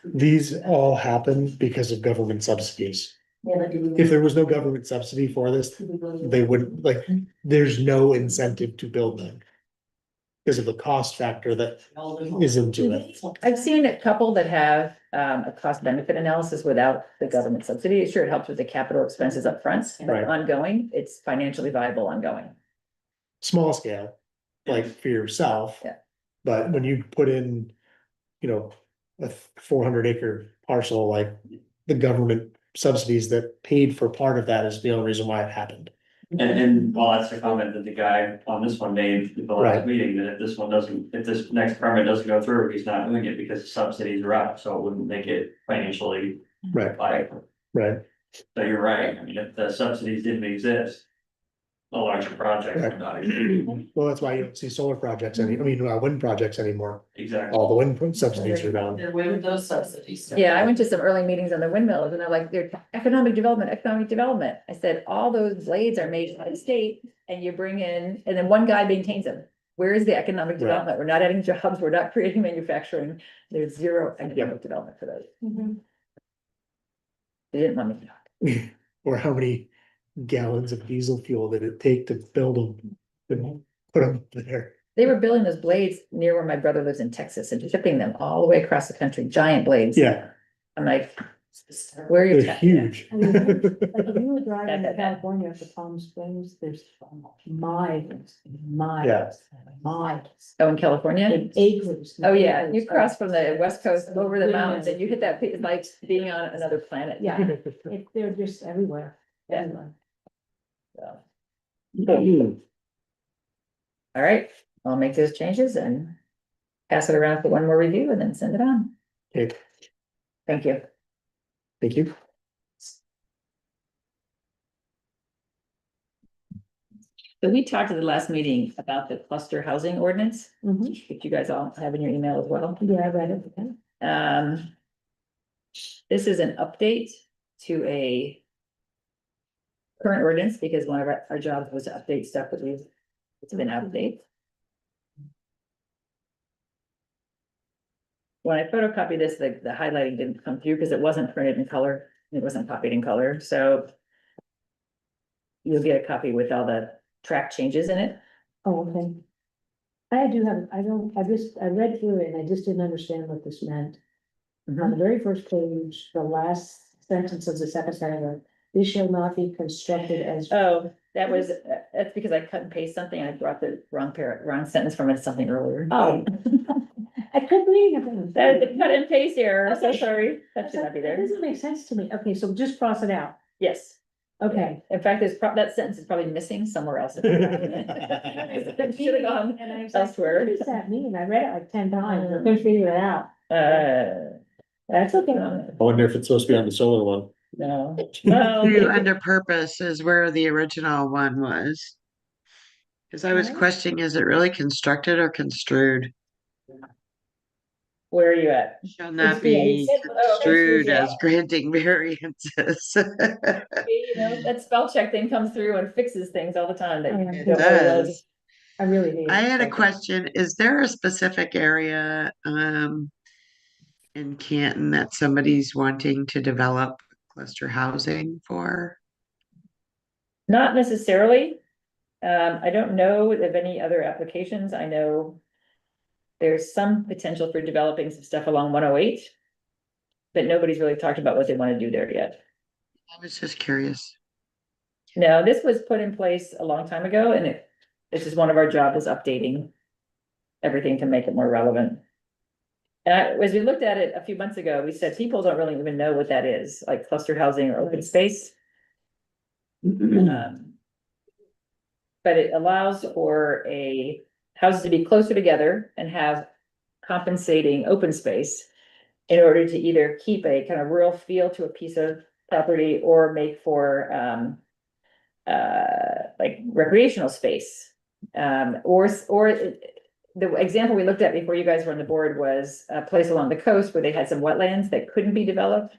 these all happen because of government subsidies. If there was no government subsidy for this, they wouldn't, like, there's no incentive to build them. Because of the cost factor that is into it. I've seen a couple that have a cost benefit analysis without the government subsidy. Sure, it helps with the capital expenses up front, but Right. ongoing, it's financially viable ongoing. Small scale, like for yourself. Yeah. But when you put in, you know, a 400-acre parcel, like the government subsidies that paid for part of that is the only reason why it happened. And well, that's the comment that the guy on this one made at the Right. last meeting, that if this one doesn't, if this next permit doesn't go through, he's not doing it because the subsidies are up, so it wouldn't make it financially Right, viable. right. So you're right, I mean, if the subsidies didn't exist, a larger project would not exist. Well, that's why you don't see solar projects wind projects anymore. Exactly. All the wind subsidies are down. They're with those subsidies. Yeah, I went to some early meetings on the windmills and they're like, they're economic development, economic development. I said, all those blades are made by the state and you bring in, and then one guy maintains them. Where is the economic Right. development? We're not adding jobs, we're not creating manufacturing. There's zero economic development for those. They didn't want me to talk. Or how many gallons of diesel fuel did it take to build them? To put them there. They were building those blades near where my brother lives in Texas and shipping them all the way across the country, giant blades. Yeah, I'm like, where are you? they're huge. I mean, like if you were driving Yeah. to California to Palm Springs, there's miles, miles, Yeah. miles. Oh, in California? And acres. Oh, yeah, you cross from the west coast over the mountains and you hit that, it's like being on another planet. Yeah. They're just everywhere. Yeah. everywhere. So. All right, I'll make those changes and pass it around for one more review and then send it on. Okay, Thank you. thank you. So we talked at the last meeting about the cluster housing ordinance, Mhm. which you guys all have in your email as well. Yeah, I read it. Okay. This is an update to a current ordinance because one of our jobs was to update stuff that it's been out of date. When I photocopied this, the highlighting didn't come through because it wasn't printed in color. It wasn't copied in color, so you'll get a copy with all the track changes in it. Oh, okay. I read through it and I just didn't understand what this meant. On the very first page, the last sentence of the second paragraph, this shall not be constructed as. Oh, that was, that's because I cut and paste something. I brought the wrong sentence from it, something earlier. Oh. I couldn't read it. That is a cut and paste error, so Okay. sorry. That should not be That there. doesn't make sense to me. Okay, so just cross it out. Yes. Okay. In fact, that sentence is probably missing somewhere else. It should have gone And I was like, elsewhere. what does that mean? I read it like 10 times. I couldn't figure it out. That's okay. I wonder if it's supposed to be on the solar one. No. Through under purpose is where the original one was. Cause I was Right. questioning, is it really constructed or construed? Where are you at? Shall not It's- be it's- construed as granting variances. You know, that spell check thing comes through and fixes things all the time. that you It don't realize. does. I really need. I had a question, is there a specific area, in Canton that somebody's wanting to develop cluster housing for? Not necessarily. I don't know of any other applications. I know there's some potential for developing some stuff along 108. But nobody's really talked about what they want to do there yet. I was just curious. No, this was put in place a long time ago, and this is one of our jobs, is updating everything to make it more relevant. And as we looked at it a few months ago, we said people don't really even know what that is, like cluster housing or open space. But it allows for houses to be closer together and have compensating open space in order to either keep a kind of rural feel to a piece of property or make for like recreational space. Or the example we looked at before you guys were on the board was a place along the coast where they had some wetlands that couldn't be developed.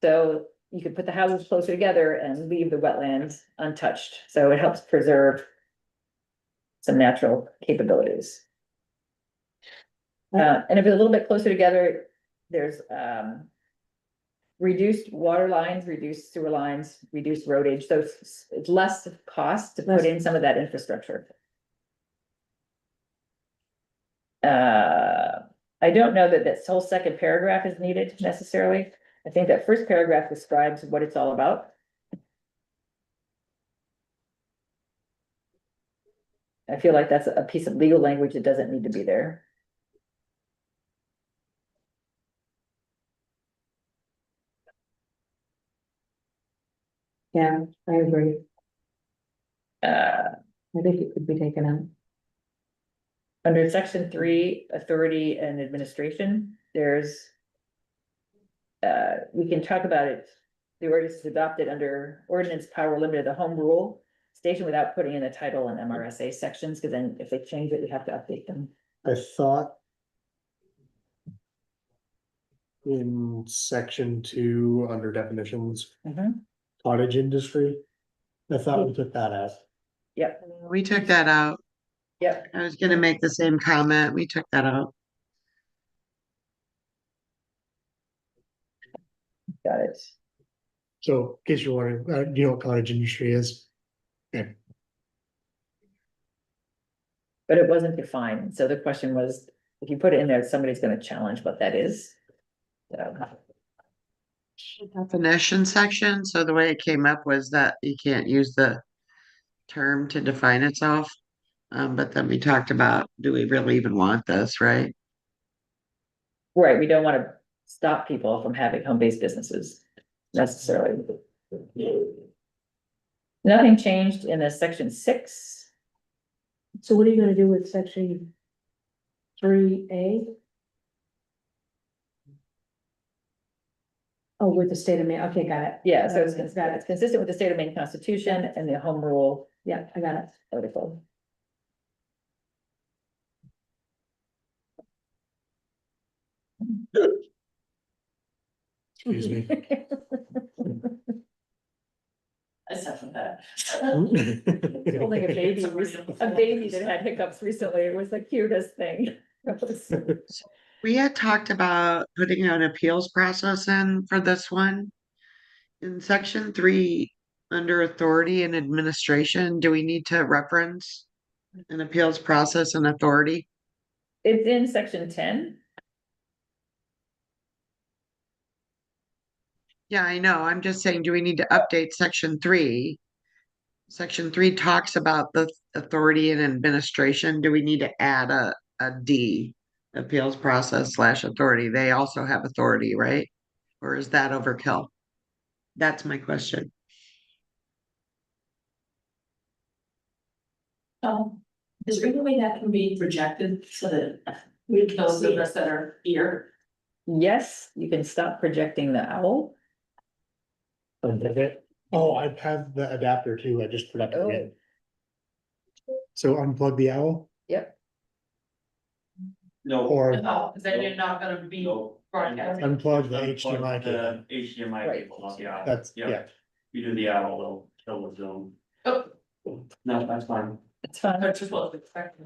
So you could put the houses closer together and leave the wetlands untouched. So it helps preserve some natural capabilities. And if it's a little bit closer together, there's reduced water lines, reduced sewer lines, reduced roadage, so it's less cost to put in some of that infrastructure. I don't know that this whole second paragraph is needed necessarily. I think that first paragraph describes what it's all about. I feel like that's a piece of legal language that doesn't need to be there. Yeah, I agree. Uh, I think it could be taken out. Under section 3, authority and administration, there's. We can talk about it. The ordinance is adopted under ordinance power limited to home rule station without putting in the title and MRSA sections, because then if they change it, we have to update them. I thought. In section 2, under definitions, Mhm. cottage industry. I thought we took that out. Yep, We took that out. yep, I was gonna make the same comment. We took that out. got it. So in case you're wondering, do you know what cottage industry is? Okay. But it wasn't defined, so the question was, if you put it in there, somebody's gonna challenge what that is. So, Definition section, so the way it came up was that you can't use the term to define itself. But then we talked about, do we really even want this, right? right, we don't wanna stop people from having home-based businesses necessarily. Nothing changed in the section 6. So what are you gonna do with section 3A? Oh, with the state of Maine, okay, got it. Yeah, so it's Got it. consistent with the state of Maine Constitution and the home rule Yeah, I got it. article. Excuse me. I second that. Holding a baby that had hiccups recently, it was the cutest thing. We had talked about putting an appeals process in for this one. In section 3, under authority and administration, do we need to reference an appeals process and authority? It's in section 10. Yeah, I know. I'm just saying, do we need to update section 3? Section 3 talks about the authority and administration. Do we need to add a D? Appeals process / authority. They also have authority, right? Or is that overkill? That's my question. Is there any way that can be projected so that those of us that are here? Yes, you can stop projecting the owl. Oh, I have the adapter too, I just forgot to Oh. get. So unplug the owl Yep, No. or No, because then you're not gonna be No. broadcasting. unplug the HDMI cable. The HDMI Right. cable, not the owl. That's, yeah. You do the owl, they'll Zoom. Oh, No, that's fine. it's fine. that's just what I was expecting.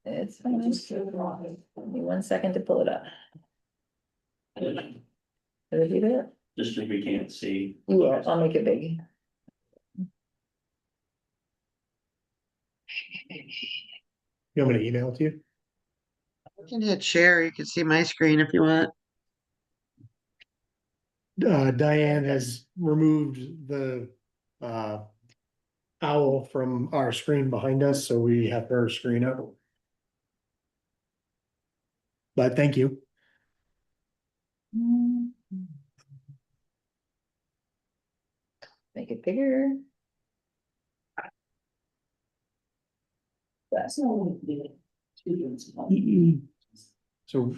It's fine. Give me 1 second to pull it up. Did you do that? just if we can't see. Yeah, I'll make it big. You want me to email it to you? You can hit share, you can see my screen if you want. Diane has removed the, owl from our screen behind us, so we have her screen up. But thank you. Make it bigger. That's not what we did. So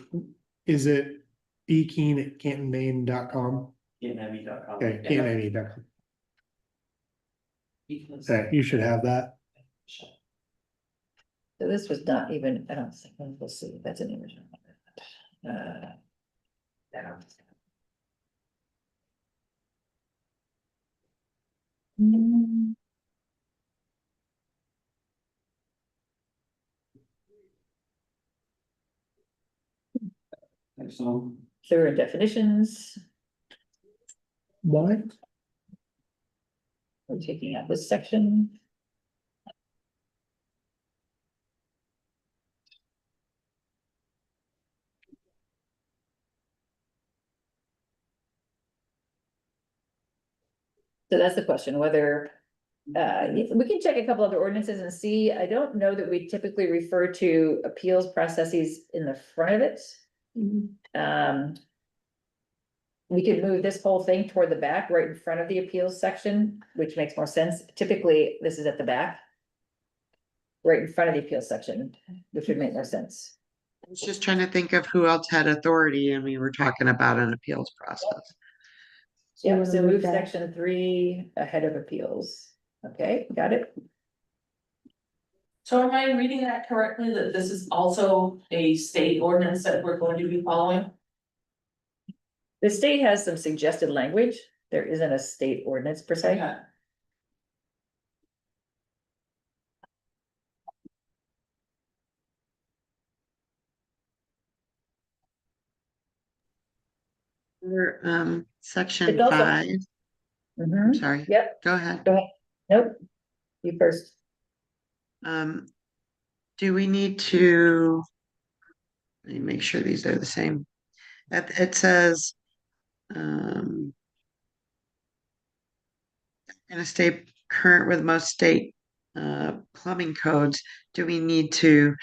is it ekeen@cantonmaine.com? Cantonme.com. Okay, cantonmaine.com. Because. Okay, you should have that. So this was not even, I don't think, we'll see, that's an image. Yeah. Excellent. Clear definitions, Why? we're taking out this section. So that's the question, whether, we can check a couple other ordinances and see, I don't know that we typically refer to appeals processes in the front of it. We could move this whole thing toward the back, right in front of the appeals section, which makes more sense. Typically, this is at the back. Right in front of the appeals section, which would make more sense. I was just trying to think of who else had authority and we were talking about an appeals process. Yeah, wanna so move move that? section 3 ahead of appeals. Okay, got it? So am I reading that correctly, that this is also a state ordinance that we're going to be following? The state has some suggested language. There isn't a state ordinance per se. Okay. Section It's also- 5, Mhm. sorry, Yep, go ahead. go ahead. Nope. You first. Do we need to? Let me make sure these are the same. It says, gonna stay current with most state plumbing codes. Do we need to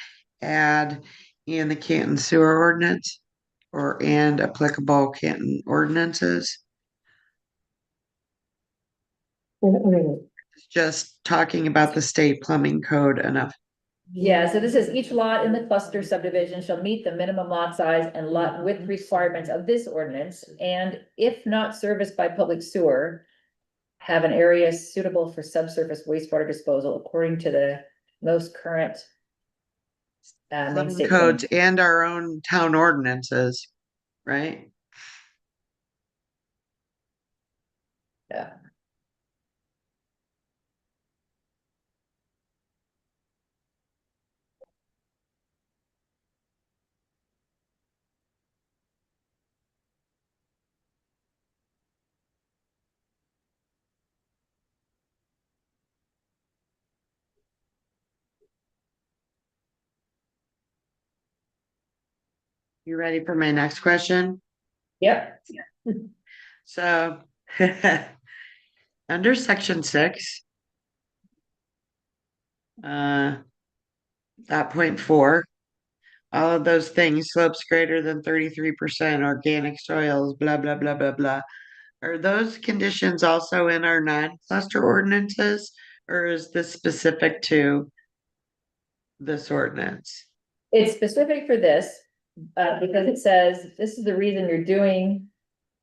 add in the Canton sewer ordinance? Or and applicable Canton ordinances? Just talking about the state plumbing code enough. Yeah, so this is each lot in the cluster subdivision shall meet the minimum lot size and lot width requirements of this ordinance, and if not serviced by public sewer. Have an area suitable for subsurface wastewater disposal according to the most current. Main Plumbing state codes plan. and our own town ordinances, right? Yeah. You ready for my next question? Yep, So, under section 6. That point 4. All of those things, slopes greater than 33%, organic soils, blah, blah, blah, blah, blah. Are those conditions also in our non-cluster ordinances, or is this specific to this ordinance? it's specific for this, because it says this is the reason you're doing.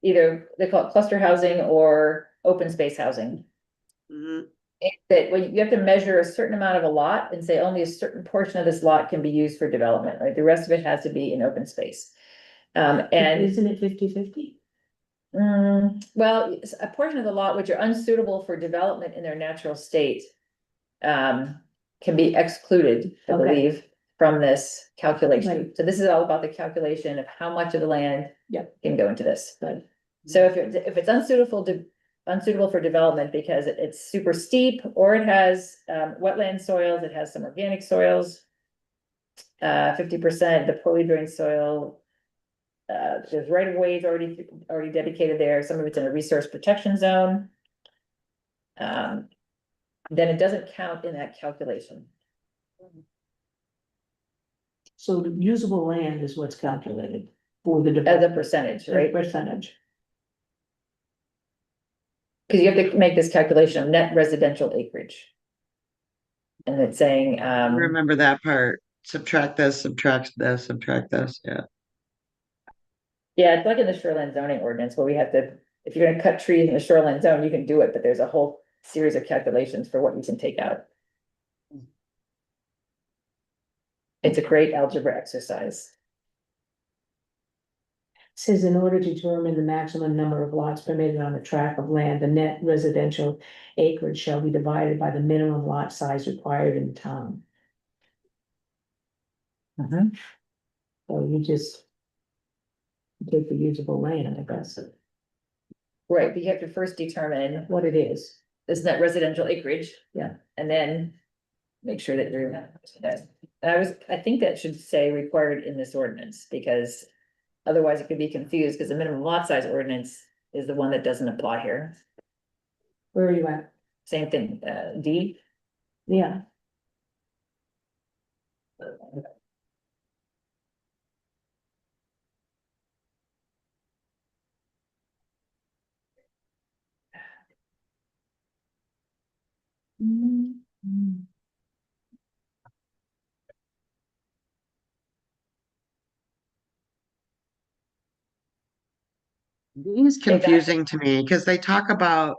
Either they call it cluster housing or open space housing. Mhm. That when you have to measure a certain amount of a lot and say only a certain portion of this lot can be used for development, right? The rest of it has to be in open space. And Isn't it 50-50? well, a portion of the lot which are unsuitable for development in their natural state. Can be excluded, I Okay. believe, from this calculation. Right. So this is all about the calculation of how much of the land. Yep. Can go into this, But So if it's unsuitable for development because it's super steep, or it has, wetland soils, it has some organic soils. 50% the poorly drained soil. There's right of ways already dedicated there, some of it's in a resource protection zone. Then it doesn't count in that calculation. So the usable land is what's calculated for the. As a percentage, right? Percentage. Cause you have to make this calculation of net residential acreage. And it's saying, Remember that part, subtract this, subtract this, subtract this, yeah. yeah, it's like in the shoreline zoning ordinance where we have to, if you're gonna cut trees in the shoreline zone, you can do it, but there's a whole series of calculations for what you can take out. It's a great algebra exercise. Says in order to determine the maximum number of lots permitted on a tract of land, the net residential acreage shall be divided by the minimum lot size required in town. So you just. Take the usable land, I guess, Right, but you have to first determine what it is. this net residential acreage. Yeah. And then make sure that you're, I think that should say required in this ordinance, because otherwise it could be confused, because the minimum lot size ordinance is the one that doesn't apply here. Where are you at? Same thing, D. Yeah. D is confusing to me because they talk about,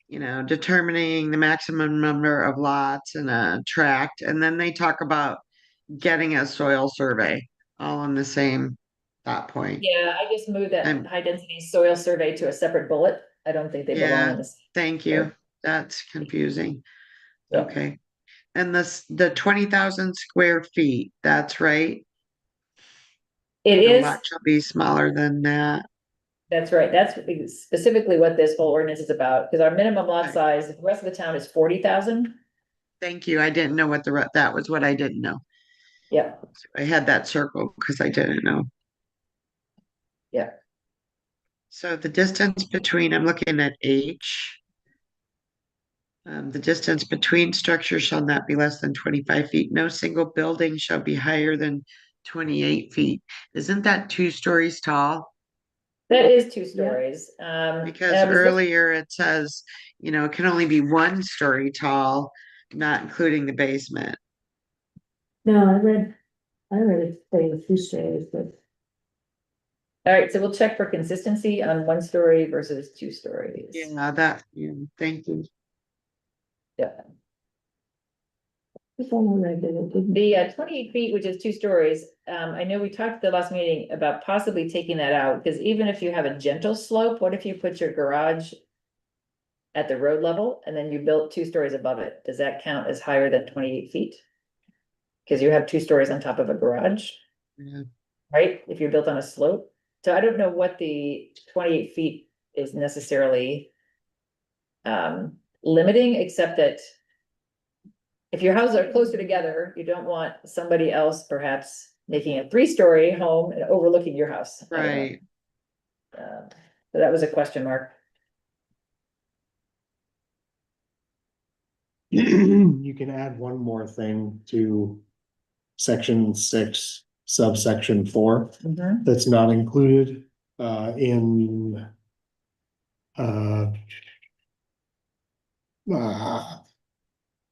you know, determining the maximum number of lots in a tract, and then they talk about getting a soil survey all on the same dot point. Yeah, I just moved that I'm- high density soil survey to a separate bullet. I don't think they belong Yeah, in this. thank you. That's confusing. Yeah. Okay. And the 20,000 square feet, that's right? It The is, lot shall be smaller than that. that's right, that's specifically what this whole ordinance is about, because our minimum lot Right. size, the rest of the town is 40,000. Thank you. I didn't know what that was what I didn't know. Yeah, I had that circle because I didn't know. yeah. So the distance between, I'm looking at H. The distance between structures shall not be less than 25 feet. No single building shall be higher than 28 feet. Isn't that 2 stories tall? That is 2 stories. Because and I was earlier it says, you know, it can only be 1 story tall, not including the basement. No, I read it saying a few stories, but. All right, so we'll check for consistency on 1 story versus 2 stories. Yeah, thank you. Yeah. That's all I read, that it didn't. The 28 feet, which is 2 stories, I know we talked at the last meeting about possibly taking that out, because even if you have a gentle slope, what if you put your garage at the road level and then you built 2 stories above it? Does that count as higher than 28 feet? Because you have 2 stories on top of a garage, Yeah. right? If you're built on a slope. So I don't know what the 28 feet is necessarily limiting, except that if your houses are closer together, you don't want somebody else perhaps making a 3-story home and overlooking your house. I don't know. Right. So that was a question mark. You can add one more thing to section 6, subsection 4, that's not included in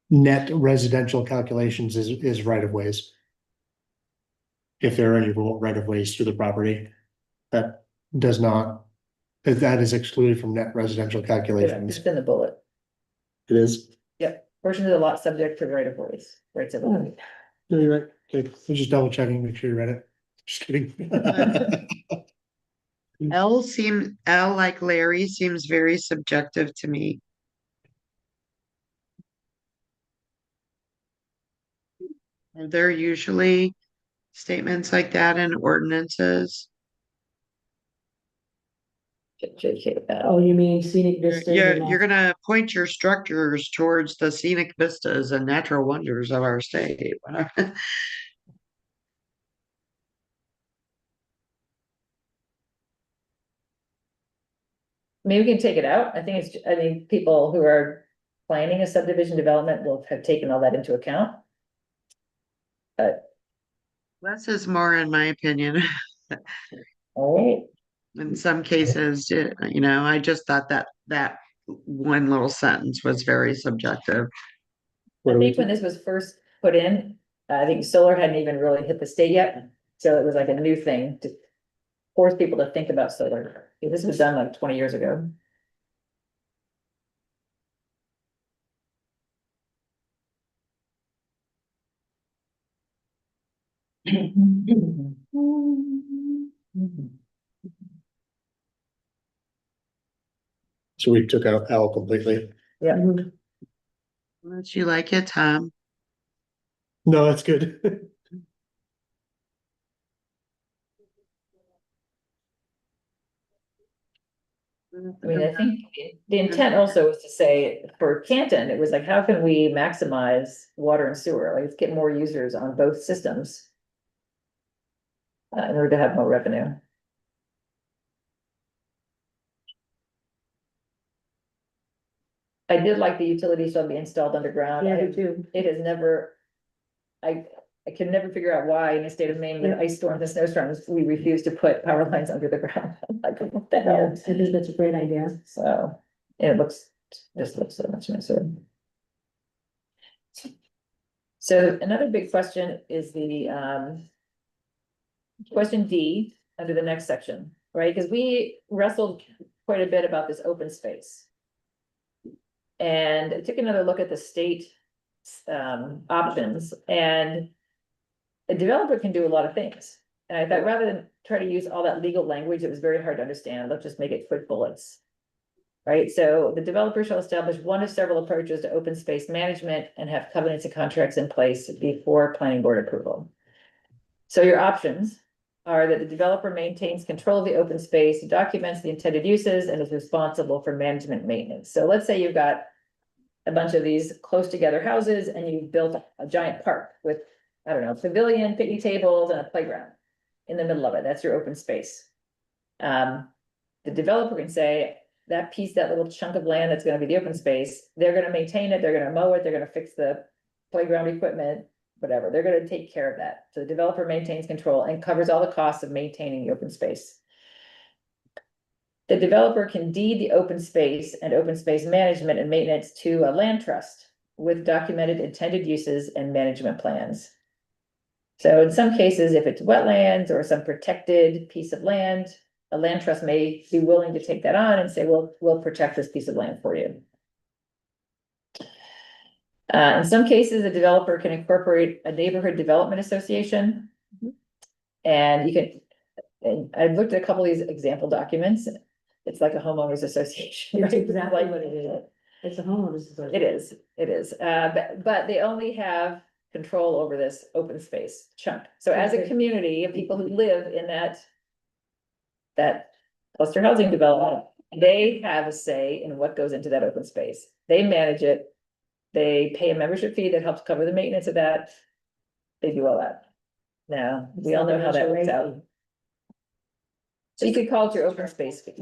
net residential calculations is right of ways. If there are any right of ways through the property, that does not, that is excluded from net residential calculations. It's in the bullet. It is. Portion of the lot subject to right of ways, rights of way. No, you're right. Okay, I'm just double checking, make sure you read it. Just kidding. L like Larry seems very subjective to me. Are there usually statements like that in ordinances? Oh, you mean scenic vistas? and You're that? gonna point your structures towards the scenic vistas and natural wonders of our state. Maybe we can take it out. I think I think people who are planning a subdivision development will have taken all that into account. Less is more, in my opinion. Oh, In some cases, I just thought that one little sentence was very subjective. What I do we think when this was first put in, I think solar hadn't even really hit the state yet, so it was like a new thing to force people to think about solar. This was done like 20 years ago. So we took out L completely. Yeah. Don't you like it, Tom? No, that's good. I mean, I think the intent also was to say, for Canton, it was like, how can we maximize water and sewer? Like, let's get more users on both systems. In order to have more revenue. I did like the utilities shall be installed underground. Yeah, I do too. It has never. I can never figure out why in the state of Maine with Yeah. ice storms and snowstorms, we refuse to put power lines under the ground. Like, what the Yeah, hell? I think that's a great idea. So, and it just looks so much nicer. So another big question is the question D under the next section, right? Because we wrestled quite a bit about this open space. And I took another look at the state options, and a developer can do a lot of things. And I thought rather than try to use all that legal language, it was very hard to understand, let's just make it quick bullets. Right, so the developer shall establish one of several approaches to open space management and have covenants and contracts in place before planning board approval. So your options are that the developer maintains control of the open space, documents the intended uses, and is responsible for management maintenance. So let's say you've got a bunch of these close together houses and you've built a giant park with, I don't know, pavilion, picnic tables, and a playground in the middle of it. That's your open space. The developer can say, that piece, that little chunk of land that's gonna be the open space, they're gonna maintain it, they're gonna mow it, they're gonna fix the playground equipment, whatever, they're gonna take care of that. So the developer maintains control and covers all the costs of maintaining the open space. The developer can deed the open space and open space management and maintenance to a land trust with documented intended uses and management plans. So in some cases, if it's wetlands or some protected piece of land, a land trust may be willing to take that on and say, well, we'll protect this piece of land for you. In some cases, a developer can incorporate a neighborhood development association. And you can, and I've looked at a couple of these example documents. It's like a homeowners association. It's right? exactly Like- what it is. It's a homeowners association. It is, but they only have control over this open space chunk. So as a Okay. community of people who live in that cluster housing development, they have a say in what goes into that open space. They manage it. They pay a membership fee that helps cover the maintenance of that. They do all that. Now, we all know how that works out. So you could call it your open space fee.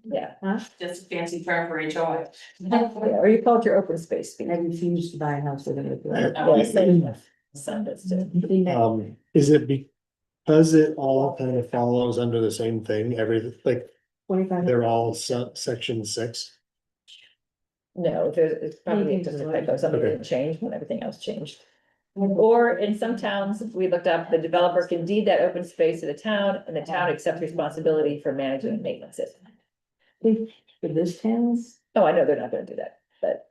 Yeah, Just a fancy term for HOA. yeah, or you call it your open space fee. I refuse to buy a house with it. Yes, they- Son does too. Is it because it all kind of follows under the same thing, like, 25. they're all section 6? No, it's probably Anything just a to typo, something Okay. didn't change when everything else changed. Or in some towns, we looked up, the developer can deed that open space to the town, and the town accepts responsibility for managing and maintenance it. For this town's, Oh, I know they're not gonna do that, but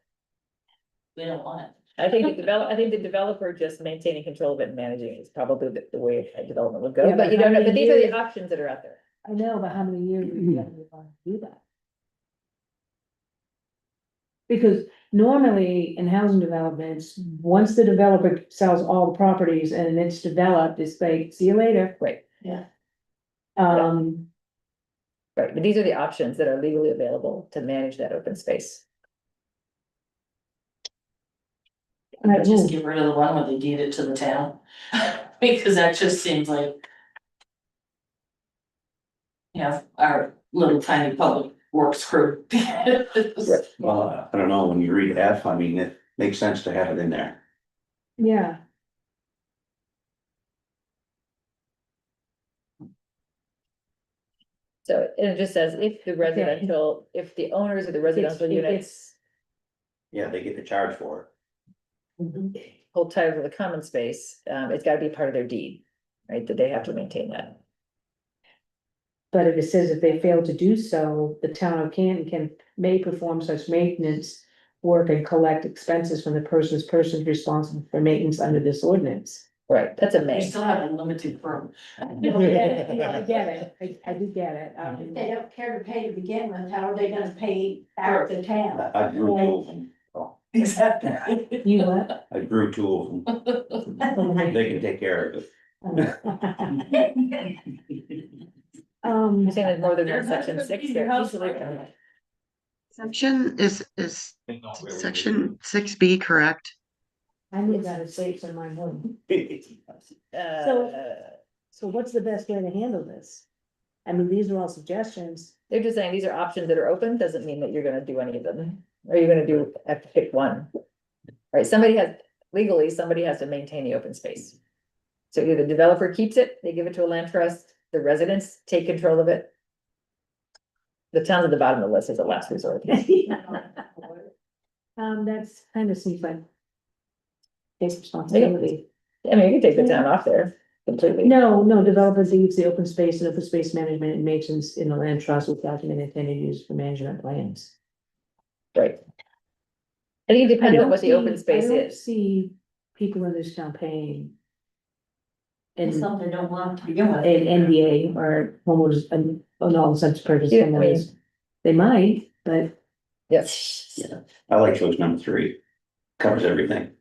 We don't want it. I think the developer just maintaining control of it and managing it is probably the way a development would go, Yeah, but but you don't how know, but many these are the years- options that are out there. I know, but how many years do you have to do that? Because normally in housing developments, once the developer sells all the properties and it's developed, it's like, see you later. Right. Um. Right, but these are the options that are legally available to manage that open space. I just get rid of the one where they deed it to the town, because that just seems like. You know, our little tiny public works crew. Well, I don't know, when you read F, I mean, it makes sense to have it in there. Yeah, So, and it just says if the residential, if the owners of the residential it units gets, Yeah, they get the charge for hold title to the common space, it's gotta be part of their deed, right, that they have to maintain that. but it says if they fail to do so, the town of Canton may perform such maintenance work and collect expenses from the persons responsible for maintenance under this ordinance. Right, that's a We may. still have a limited firm. No, I get it, I get it, I do get it, If they don't care to pay to begin with, how are they gonna pay back the it. town? I grew two of them. Exactly. You what? I grew two of them. They can take care of it. You're saying there's more than one section 6 there. Easily done. Section is section 6B correct? I need that as safe in my home. Uh, So what's the best way to handle this? I mean, these are all suggestions. They're just saying these are options that are open, doesn't mean that you're gonna do any of them, or you're gonna have to pick one. Right, legally, somebody has to maintain the open space. So either the developer keeps it, they give it to a land trust, the residents take control of it. The towns at the bottom of the list is a last resort. That's kind of seems like. Takes responsibility. I mean, you can take the town off there completely. No, developer leaves the open space and open space management and maintenance in the land trust with documented intended use for management plans. Right. I think it I depends on don't what the open see- space I don't is. see people in this town paying. It's And something they don't want to begin with. an NDA or homeowners and on all such purpose. Yeah, I mean- homeowners. They might, but Yes. Yeah, I like choice number 3. Covers everything.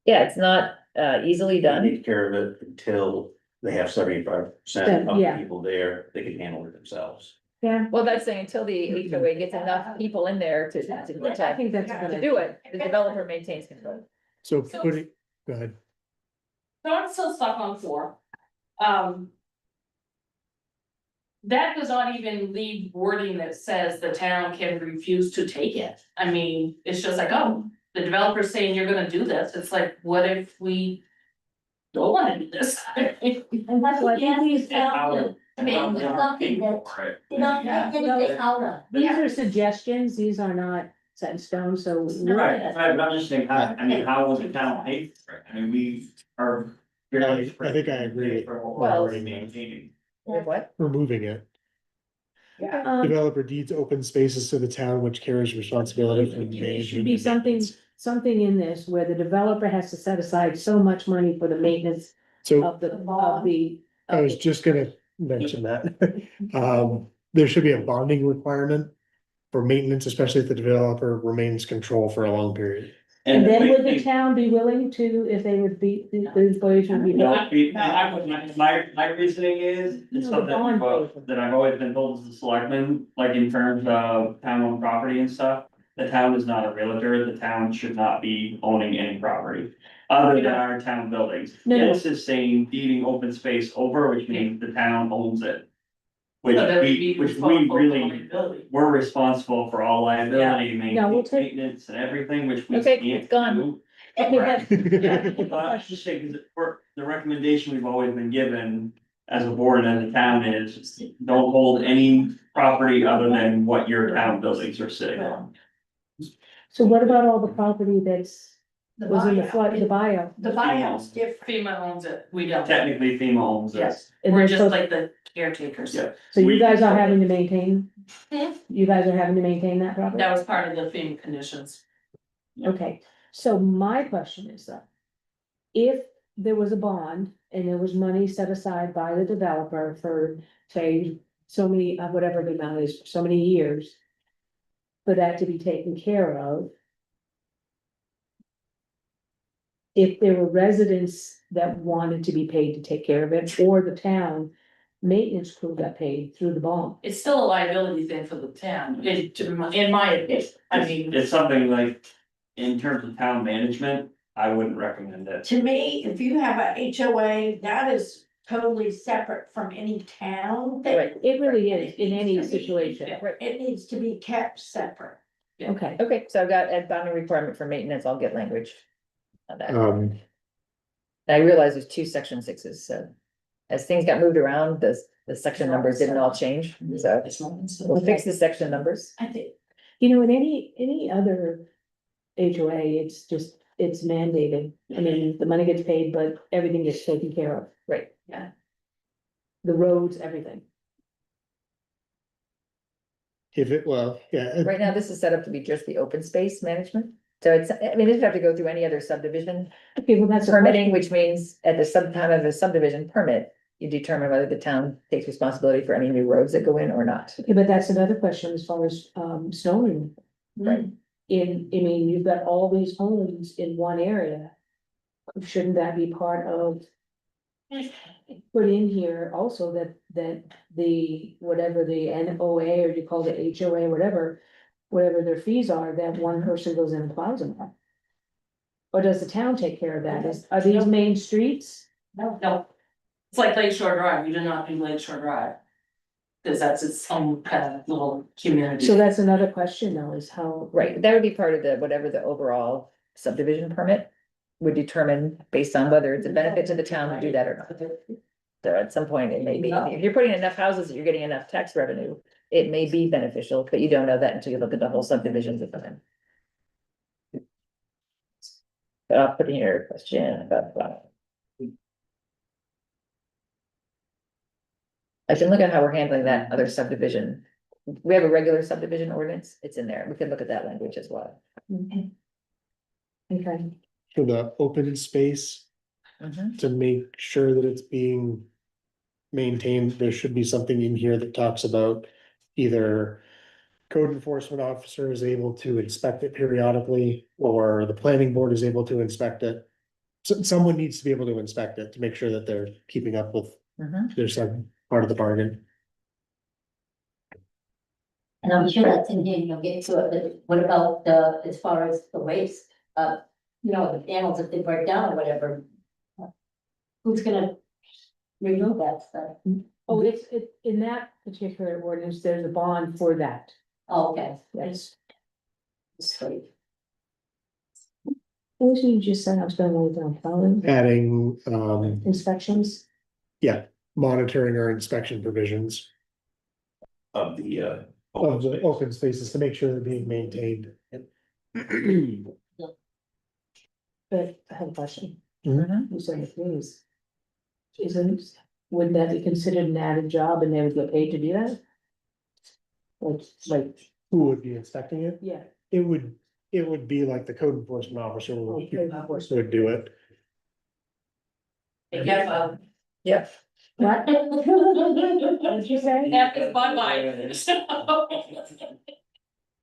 Yeah, it's not easily They done. take care of it until they have 75% of the Yeah. people there, they can handle it themselves. yeah, Well, that's saying until the HOA gets enough people in there to I think that's a good to idea. do it, the developer maintains control. So So- putting, go ahead. So I'm still stuck on 4. That does not even leave wording that says the town can refuse to take it. I mean, it's just like, oh, the developer's saying you're gonna do this. It's like, what if we don't wanna do this? And that's what Danny's telling, I mean, it's something that they don't make anything out of. These are suggestions, these are not set in stone, so. Right, I'm just saying, how will the town pay for it? I mean, we are. I think I agree. For what we're Well- already maintaining. With what? Removing it. Um, Developer deeds open spaces to the town which carries responsibility for It should managing. be and maintenance. something in this where the developer has to set aside so much money for the maintenance So of the. I was just gonna mention that. There should be a bonding requirement for maintenance, especially if the developer remains control for a long period. And then would the town be willing to, if they would be, the employees would be. My reasoning is, No, it's the something bond waiver. that I've always been told as a selectman, like in terms of town owned property and stuff. The town is not a realtor, the town should not be owning any property, other than our town buildings. No, no. This is saying deeding open space over, which means the town owns it. So that would Which be we responsible for really, liability. we're responsible for all liability, No, we'll take- maintenance and everything, which we Okay, can't it's gone. do. Okay, that's- But I'm just saying, 'cause the recommendation we've always been given as a board and as a town is, don't hold any property other than what your town buildings are sitting on. So what about all the property that's, The was in the buyout. flood, the bio? The buyout's different. FEMA owns it, we don't. Technically FEMA owns it. Yes, And we're they're just supposed- like the caretakers. Yeah. So you we- guys are having to maintain, Hmm? you guys are having to maintain that property? That was part of the FEMA conditions. Okay, so my question is though. If there was a bond and there was money set aside by the developer for, say, so many, whatever the amount is, so many years. For that to be taken care of. if there were residents that wanted to be paid to take care of it, or the town maintenance crew got paid through the bond. It's still a liability thing for the town, in my opinion, I mean. It's something like, in terms of town management, I wouldn't recommend it. To me, if you have a HOA, that is totally separate from any town thing. Right. It really is in any situation. It needs to be kept separate. Okay, Okay, so I've got a bounding requirement for maintenance, I'll get language on that. And I realize there's two section sixes, so as things got moved around, the section numbers didn't all change, so we'll fix the section numbers. I think, you know, in any other HOA, it's just, it's mandated. I mean, the money gets paid, but everything gets taken care of. Right. The roads, everything. If it, well, yeah, Right now, this is set up to be just the open space management. So it's, I mean, it doesn't have to go through any other subdivision Okay, well, that's a permitting, question. which means at the time of the subdivision permit, you determine whether the town takes responsibility for any new roads that go in or not. Okay, but that's another question as far as snow removal. Right. I mean, you've got all these homes in one area. Shouldn't that be part of? Put in here also that the, whatever the NOA, or you call it HOA, whatever their fees are, that one person goes in and plows them. Or does the town take care of that? Are these main streets? No, it's like Lake Shore Drive, you do not do Lake Shore Drive. Cause that's its own kind of little community. So that's another question though, is how. Right, that would be part of the, whatever the overall subdivision permit would determine based on whether it's a benefit to the town to do that or not. So at some point, it may be, if you're putting enough houses, that you're getting enough tax revenue, it may be beneficial, but you don't know that until you look at the whole subdivisions of them. I'll put in your question about that. I can look at how we're handling that other subdivision. We have a regular subdivision ordinance, it's in there, we can look at that language as well. Okay, for the open space, to make sure that it's being maintained, there should be something in here that talks about either code enforcement officer is able to inspect it periodically, or the planning board is able to inspect it. So someone needs to be able to inspect it to make sure that they're keeping up with their some part of the bargain. And I'm sure that's in here, you'll get to it, but what about as far as the waste, the panels, if they break down or whatever? Who's gonna remove that stuff? oh, it's in that particular ordinance, there's a bond for that, Oh, okay. yes. Sweet. What was you just said, I was gonna write down, following Adding, inspections? monitoring or inspection provisions Of the, of the open spaces to make sure they're being maintained. But I have a question. Mhm. You said the fees. Wouldn't that be considered an added job and they would get paid to do that? Like, Who would be inspecting it? yeah. It would be like the code enforcement officer would Code enforcement. would do it. Be careful. Yep. What? What did you say? That is my mind.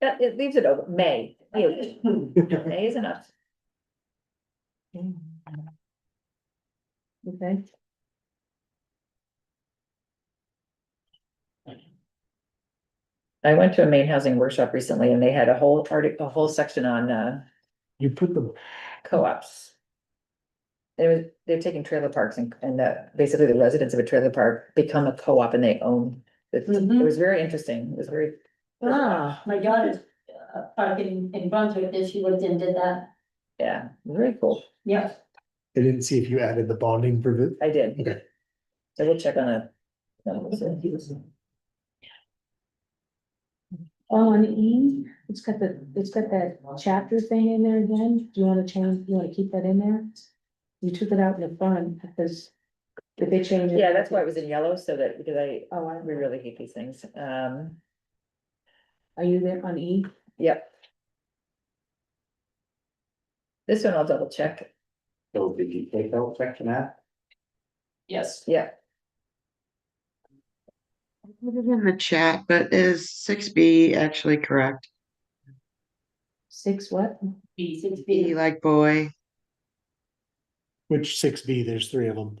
It leaves it open, May, May is enough. Okay, I went to a main housing workshop recently and they had a whole article, a whole section on You put them, co-ops. They're taking trailer parks and basically the residents of a trailer park become a co-op and they own. It was very interesting, it was very, My daughter's parking in Brunswick, that she lived in, did that. yeah, very cool, Yep. I didn't see if you added the bonding provision. I did. Okay. So we'll check on it. oh, on E, it's got that chapter thing in there again, do you wanna keep that in there? You took it out in the front, because if they change it. Yeah, that's why it was in yellow, so that, because Oh, we really hate these things, are you there on E? yep. This one I'll double check, so did you take out section F? Yes. yeah, Put it in the chat, but is 6B actually correct? 6 what? B6B. B like boy. Which 6B, there's 3 of them.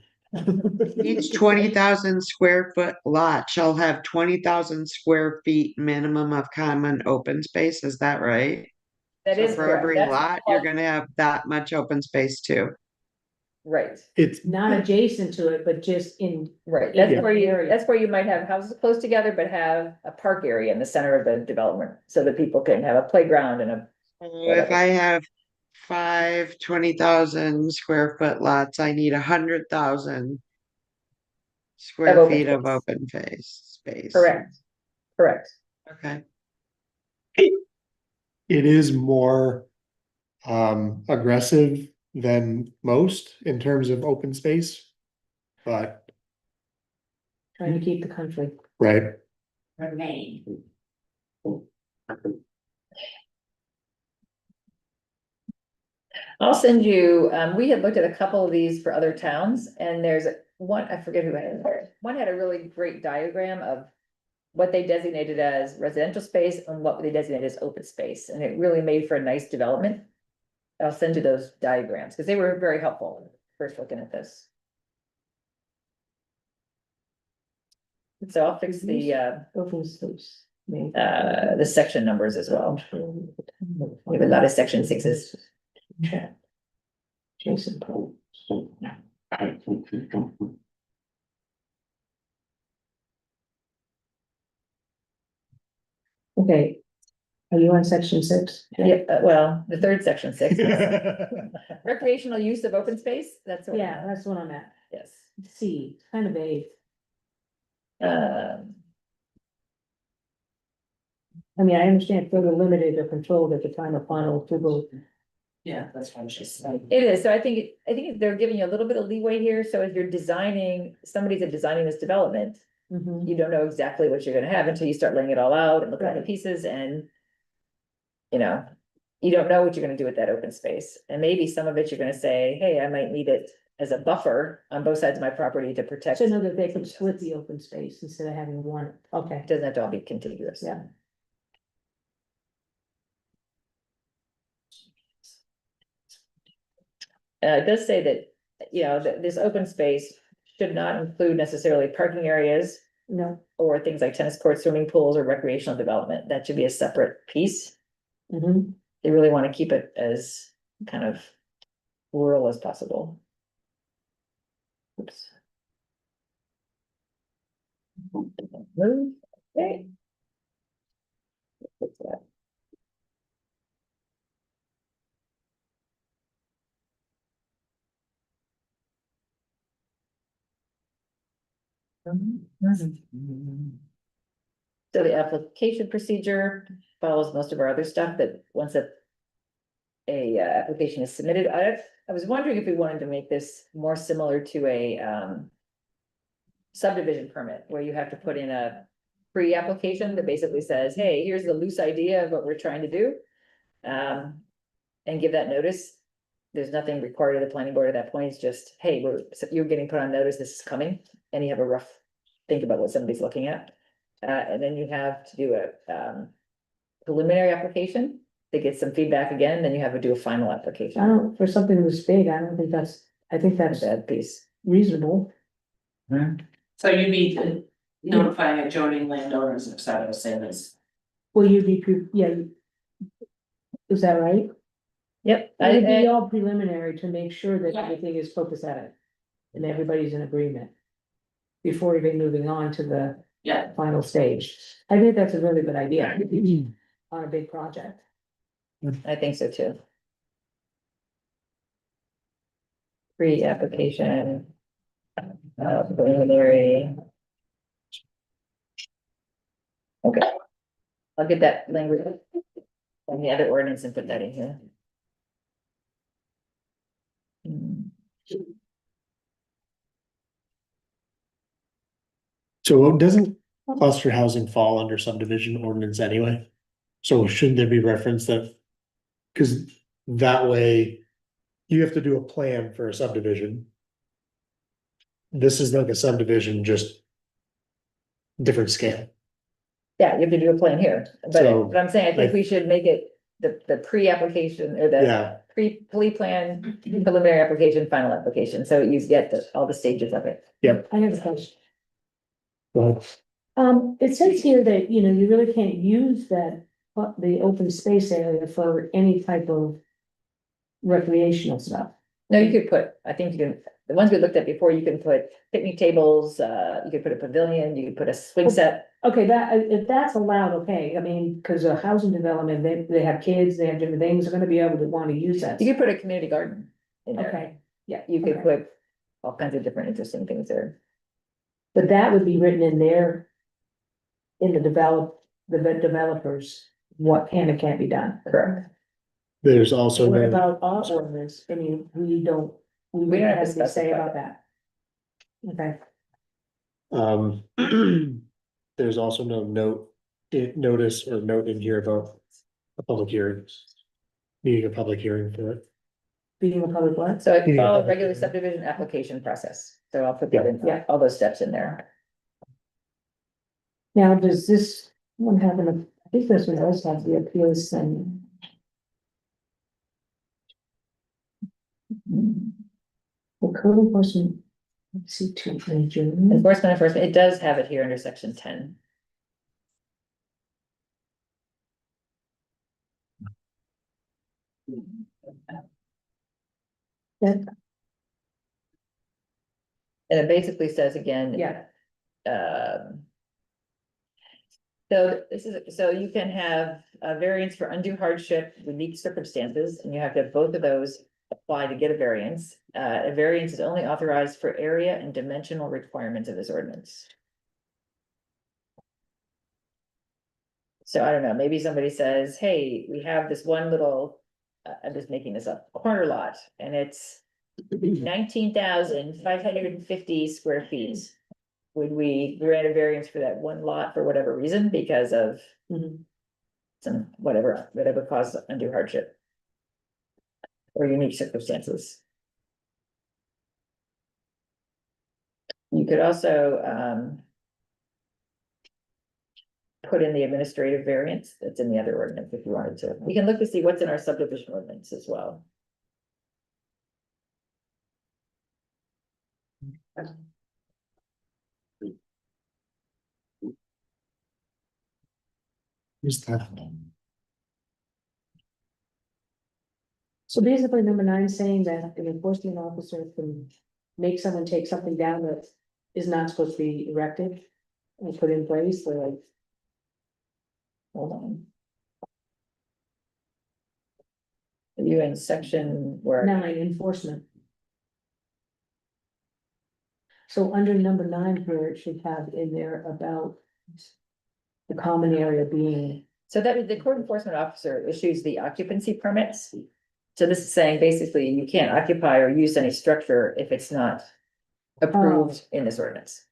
Each 20,000 square foot lot shall have 20,000 square feet minimum of common open space, is that right? That So is for correct. every That's lot, you're gonna have that much open space too. right, It's, Not adjacent to it, but just in, right. Yeah. That's where you might have houses close together, but have a park area in the center of the development, so that people can have a playground and a. So if Whatever. I have 20,000 square foot lots, I need 100,000 square open feet of space. open space. Correct, correct. Okay, it is more aggressive than most in terms of open space. But, trying to keep the country. right, Remain. I'll send you, we had looked at a couple of these for other towns, and there's one, I forget who had it. One had a really great diagram of what they designated as residential space and what they designated as open space, and it really made for a nice development. I'll send you those diagrams, because they were very helpful first looking at this. So I'll fix Open space. the section numbers as well. We have a lot of section sixes. Jason. Okay. Are you on section 6? Yep, well, the third section, 6. Recreational use of open space, that's. what- Yeah, that's what I'm at. Yes. C, kind of vague. Um, I mean, I understand further limited or controlled at the time of final approval. Yeah, that's what she's saying. It is, so I think they're giving you a little bit of leeway here, so if you're designing, somebody's designing this development. Mhm. You don't know exactly what you're gonna have until you start laying it all out and looking at the Right. pieces and. You know, you don't know what you're gonna do with that open space, and maybe some of it you're gonna say, hey, I might need it as a buffer on both sides of my property to protect. So know that they can split the open space instead of having one, okay, It doesn't have to all be contiguous. yeah. It does say that, you know, that this open space should not include necessarily parking areas. No. Or things like tennis courts, swimming pools, or recreational development, that should be a separate piece. Mm-hmm. They really wanna keep it as kind of rural as possible. Oops. Move, okay. Fix that. So the application procedure follows most of our other stuff that once a application is submitted, I was wondering if we wanted to make this more similar to a subdivision permit, where you have to put in a pre-application that basically says, hey, here's the loose idea of what we're trying to do. And give that notice. There's nothing required of the planning board at that point, it's just, hey, you're getting put on notice, this is coming, and you have a rough, think about what somebody's looking at. And then you have to do a preliminary application, to get some feedback again, then you have to do a final application. For something this big, I don't think I think that's Bad piece. reasonable. So you'd be notifying adjoining landowners, et cetera, saying this. Will you be, yeah. Is that right? Yep. It would be all preliminary to make sure that Yeah. everything is copacetic. And everybody's in agreement. Before even moving on to the Yeah, final stage. I think that's a really good idea. On a big project. I think so too. Pre-application. Preliminary. Okay. I'll get that language. And the other ordinance and put that in here. so doesn't cluster housing fall under subdivision ordinance anyway? So shouldn't there be reference that? Cause that way, you have to do a plan for a subdivision. This is like a subdivision, just different scale. Yeah, you have to do a plan here, So, but I'm saying, I think we should make it the pre-application or the Yeah, pre-plan, preliminary application, final application, so you get all the stages of it. I have a question. but It says here that, you know, you really can't use that, the open space area for any type of recreational stuff. No, you could put, I think you can, the ones we looked at before, you can put picnic tables, you could put a pavilion, you could put a swing set. Okay, that, if that's allowed, okay, I mean, cause a housing development, they have kids, they have different things, they're gonna be able to wanna use that. You could put a community garden in there. Okay, Yeah, you could Okay. put all kinds of different interesting things there. but that would be written in there. In the developers, what can and can't be done. Correct. there's also What the, about our ordinance, I mean, we don't We don't have to anything to say specify about that. Okay, there's also no notice or note in here about a public hearing. Needing a public hearing for it. being a public what? So it Yeah. follows regular subdivision application process, so I'll put that in, Yeah. all those steps in there. Now, does this one have I think this one does have the appeals and. The code enforcement. Let's see, two, June. Enforcement, it does have it here under section 10. That- And it basically says again. Yeah, So this is, so you can have a variance for undue hardship, unique circumstances, and you have to have both of those apply to get a variance. A variance is only authorized for area and dimensional requirements of this ordinance. So I don't know, maybe somebody says, hey, we have this one little, I'm just making this up, corner lot, and it's 19,550 square feet. Would we grant a variance for that one lot for whatever reason, because of Mhm. some, whatever caused undue hardship? Or unique circumstances? You could also, put in the administrative variance that's in the other ordinance if you wanted to. We can look to see what's in our subdivision ordinance as well. Who's that? so basically number 9 saying that an enforcement officer can make someone take something down that is not supposed to be erected. And put in place, or like. Hold on. Are you in section where? 9, enforcement. So under number 9 here, it should have in there about. The common area being, So that the code enforcement officer issues the occupancy permits. So this is saying basically you can't occupy or use any structure if it's not approved in this ordinance.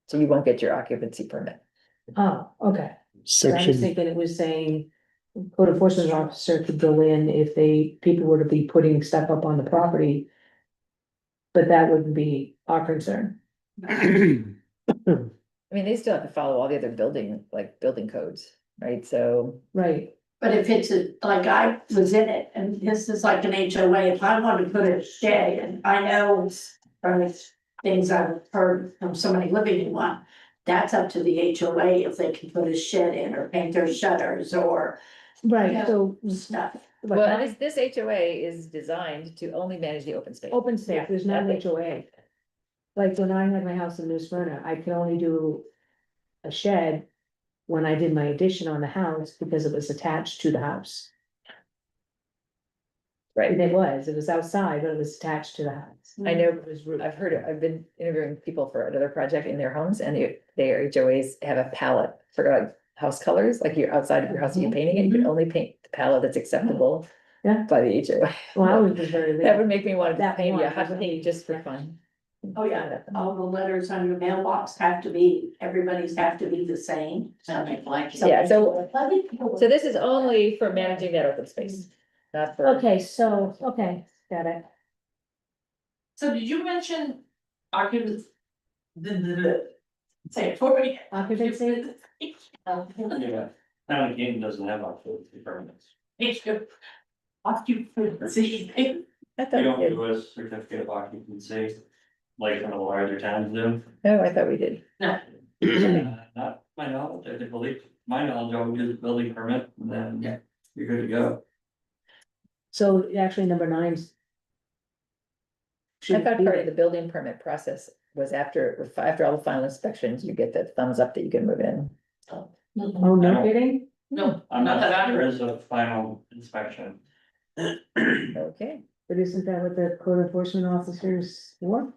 So you won't get your occupancy permit. oh, okay. I was Section, thinking it was saying. Code enforcement officer could go in if people were to be putting stuff up on the property. But that wouldn't be our concern. I mean, they still have to follow all the other building codes, right? So, Right, But if it's like I was in it, and this is like an HOA, if I want to put a shed, and I know from things I've heard from somebody living in one. That's up to the HOA if they can put a shed in or paint their shutters or right, Yeah. so. stuff. like well, my- and this HOA is designed to only manage the open space. Open space, there's not an HOA. Like when I had my house in New Smyrna, I could only do a shed. When I did my addition on the house, because it was attached to the house. Right. And it was outside, but it was attached to the house. I know, It was roof. I've heard it, I've been interviewing people for another project in their homes and their HOAs have a palette for like house colors, like you're outside of your house, you're painting it, you can only paint the palette that's acceptable. Yeah. By the HOA. Well, I was very. That would make me want to That paint you a one hot was paint really- just for fun. Oh, yeah, all the letters on your mailbox have to be, everybody's have to be the same. Yeah, so this is only for managing that open space, not for. Okay, so, okay, got it. So did you mention occupancy? Say it for me. Occupancy, Yeah, Town of Canton doesn't have occupancy permits. Thank you. Occupancy. I We thought don't we did. do a certificate of occupancy, like some of the larger towns do. Oh, I thought we did. No, Not my knowledge, I believe, my knowledge, all we do is building permit, and then you're good to go. So actually, number nine's. I thought part of the building permit process was after all the final inspections, you get the thumbs up that you can move in. Oh, no kidding? no, I'm not not that sure I. as a final inspection. Okay, But isn't that what the code enforcement officers for?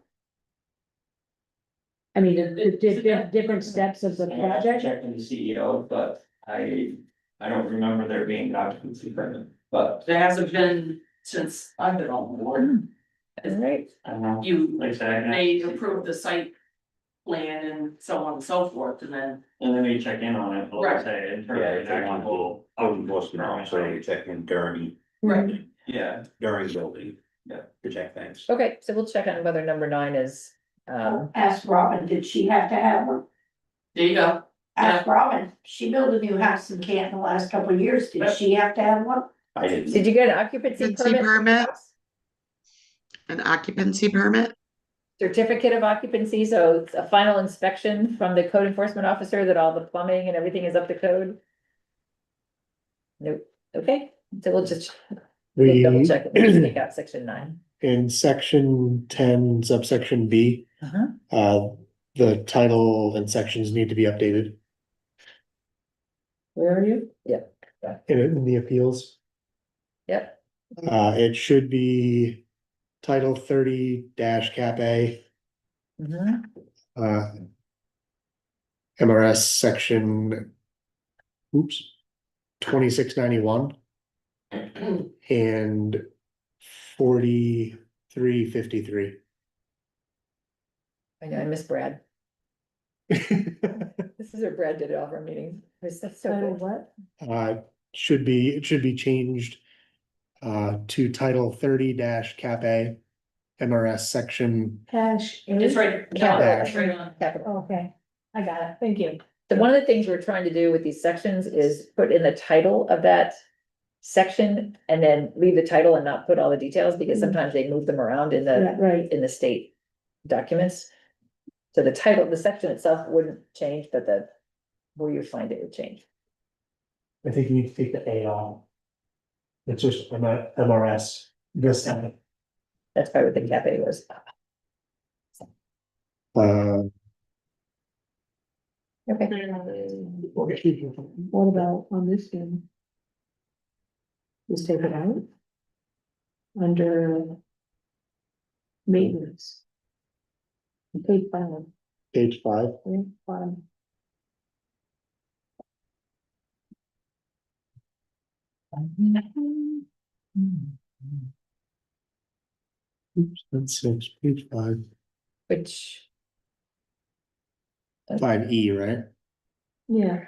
I mean, the different steps of the project. Checking the CEO, but I don't remember there being an occupancy permit, but There hasn't been since I've been on board. all right. I don't know. You, Like I said, they approved the site plan and so on and so forth, and then, and then we check in on it, but like I Right. say, in terms Yeah, of if an they want actual. to, code enforcement officer, you check in during, right, Yeah, building. Yeah. To check things. Okay, so we'll check on whether number 9 is, Ask Robin, did she have to have one? there you go. Ask Robin, she built a new house in Canton the last couple of years, did she have to have one? I didn't. did you get an occupancy Occupancy permit? for the permit? house? An occupancy permit? Certificate of occupancy, so it's a final inspection from the code enforcement officer that all the plumbing and everything is up to code? Nope, okay, so we'll just We, double check it, we'll just take out section 9. in section 10 subsection B, Uh-huh. the title and sections need to be updated Where are you? in the appeals. Yep, It should be title 30 dash cap A, mhm. MRS section. Oops. 2691 and 4353. I know, I miss Brad, this is where Brad did it all of our meetings, that's so Title good. what? It should be changed to title 30 dash cap A, MRS section. Hash. It's right. Capital. It's right on. Capital. Okay, I got it, thank you. So one of the things we're trying to do with these sections is put in the title of that section and then leave the title and not put all the details, because sometimes they move them around in Yeah, right, the state documents. So the title, the section itself wouldn't change, but where you find it would change. I think you need to take the A off. It's just MRS this time. That's probably what the cap A was. Okay, what about on this one? Just take it out. Under. Maintenance. Page 5, Page 5. yeah, bottom. Oops, that's 6, page 5. which, 5E, right? Yeah.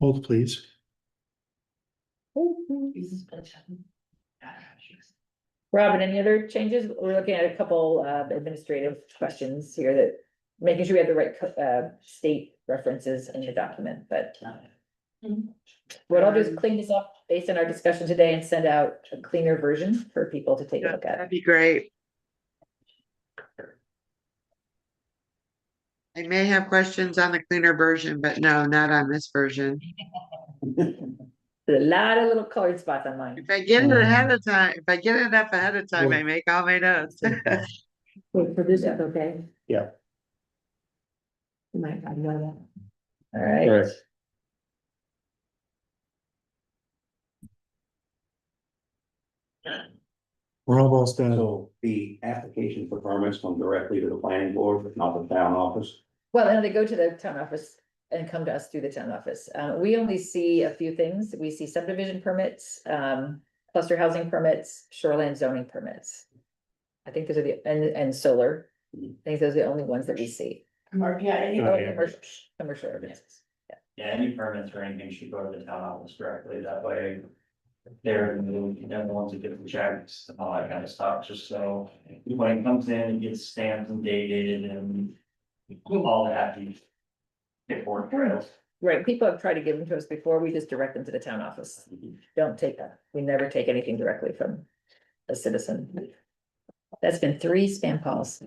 Hold, please. Robin, any other changes? We're looking at a couple administrative questions here that, making sure we have the right state references in the document, but. What I'll do is clean this up based on our discussion today and send out a cleaner version for people to take a Yeah, look at. that'd be great. I may have questions on the cleaner version, but no, not on this version. There's a lot of little colored spots on mine. If I get it ahead of time, if I get it up ahead of time, I make all my notes. Wait, for this, is okay? Yeah. You might, I know All right. Right. We're almost done. So the application for permits come directly to the planning board, not the town office. Well, and they go to the town office and come to us through the town office. We only see a few things. We see subdivision permits, cluster housing permits, shoreline zoning permits. I think those are and solar. I think those are the only ones that we see. Yeah, any- Oh, yeah. Commercial ordinances. yeah, any permits or anything should go to the town office directly, that way. They're the ones that get the checks and all that kind of stuff, just so when it comes in, it gets stamped and dated and all that. Paperwork trails. Right, people have tried to give them to us before, we just direct them to the town office. Don't take that, we never take anything directly from a citizen. That's been 3 spam calls.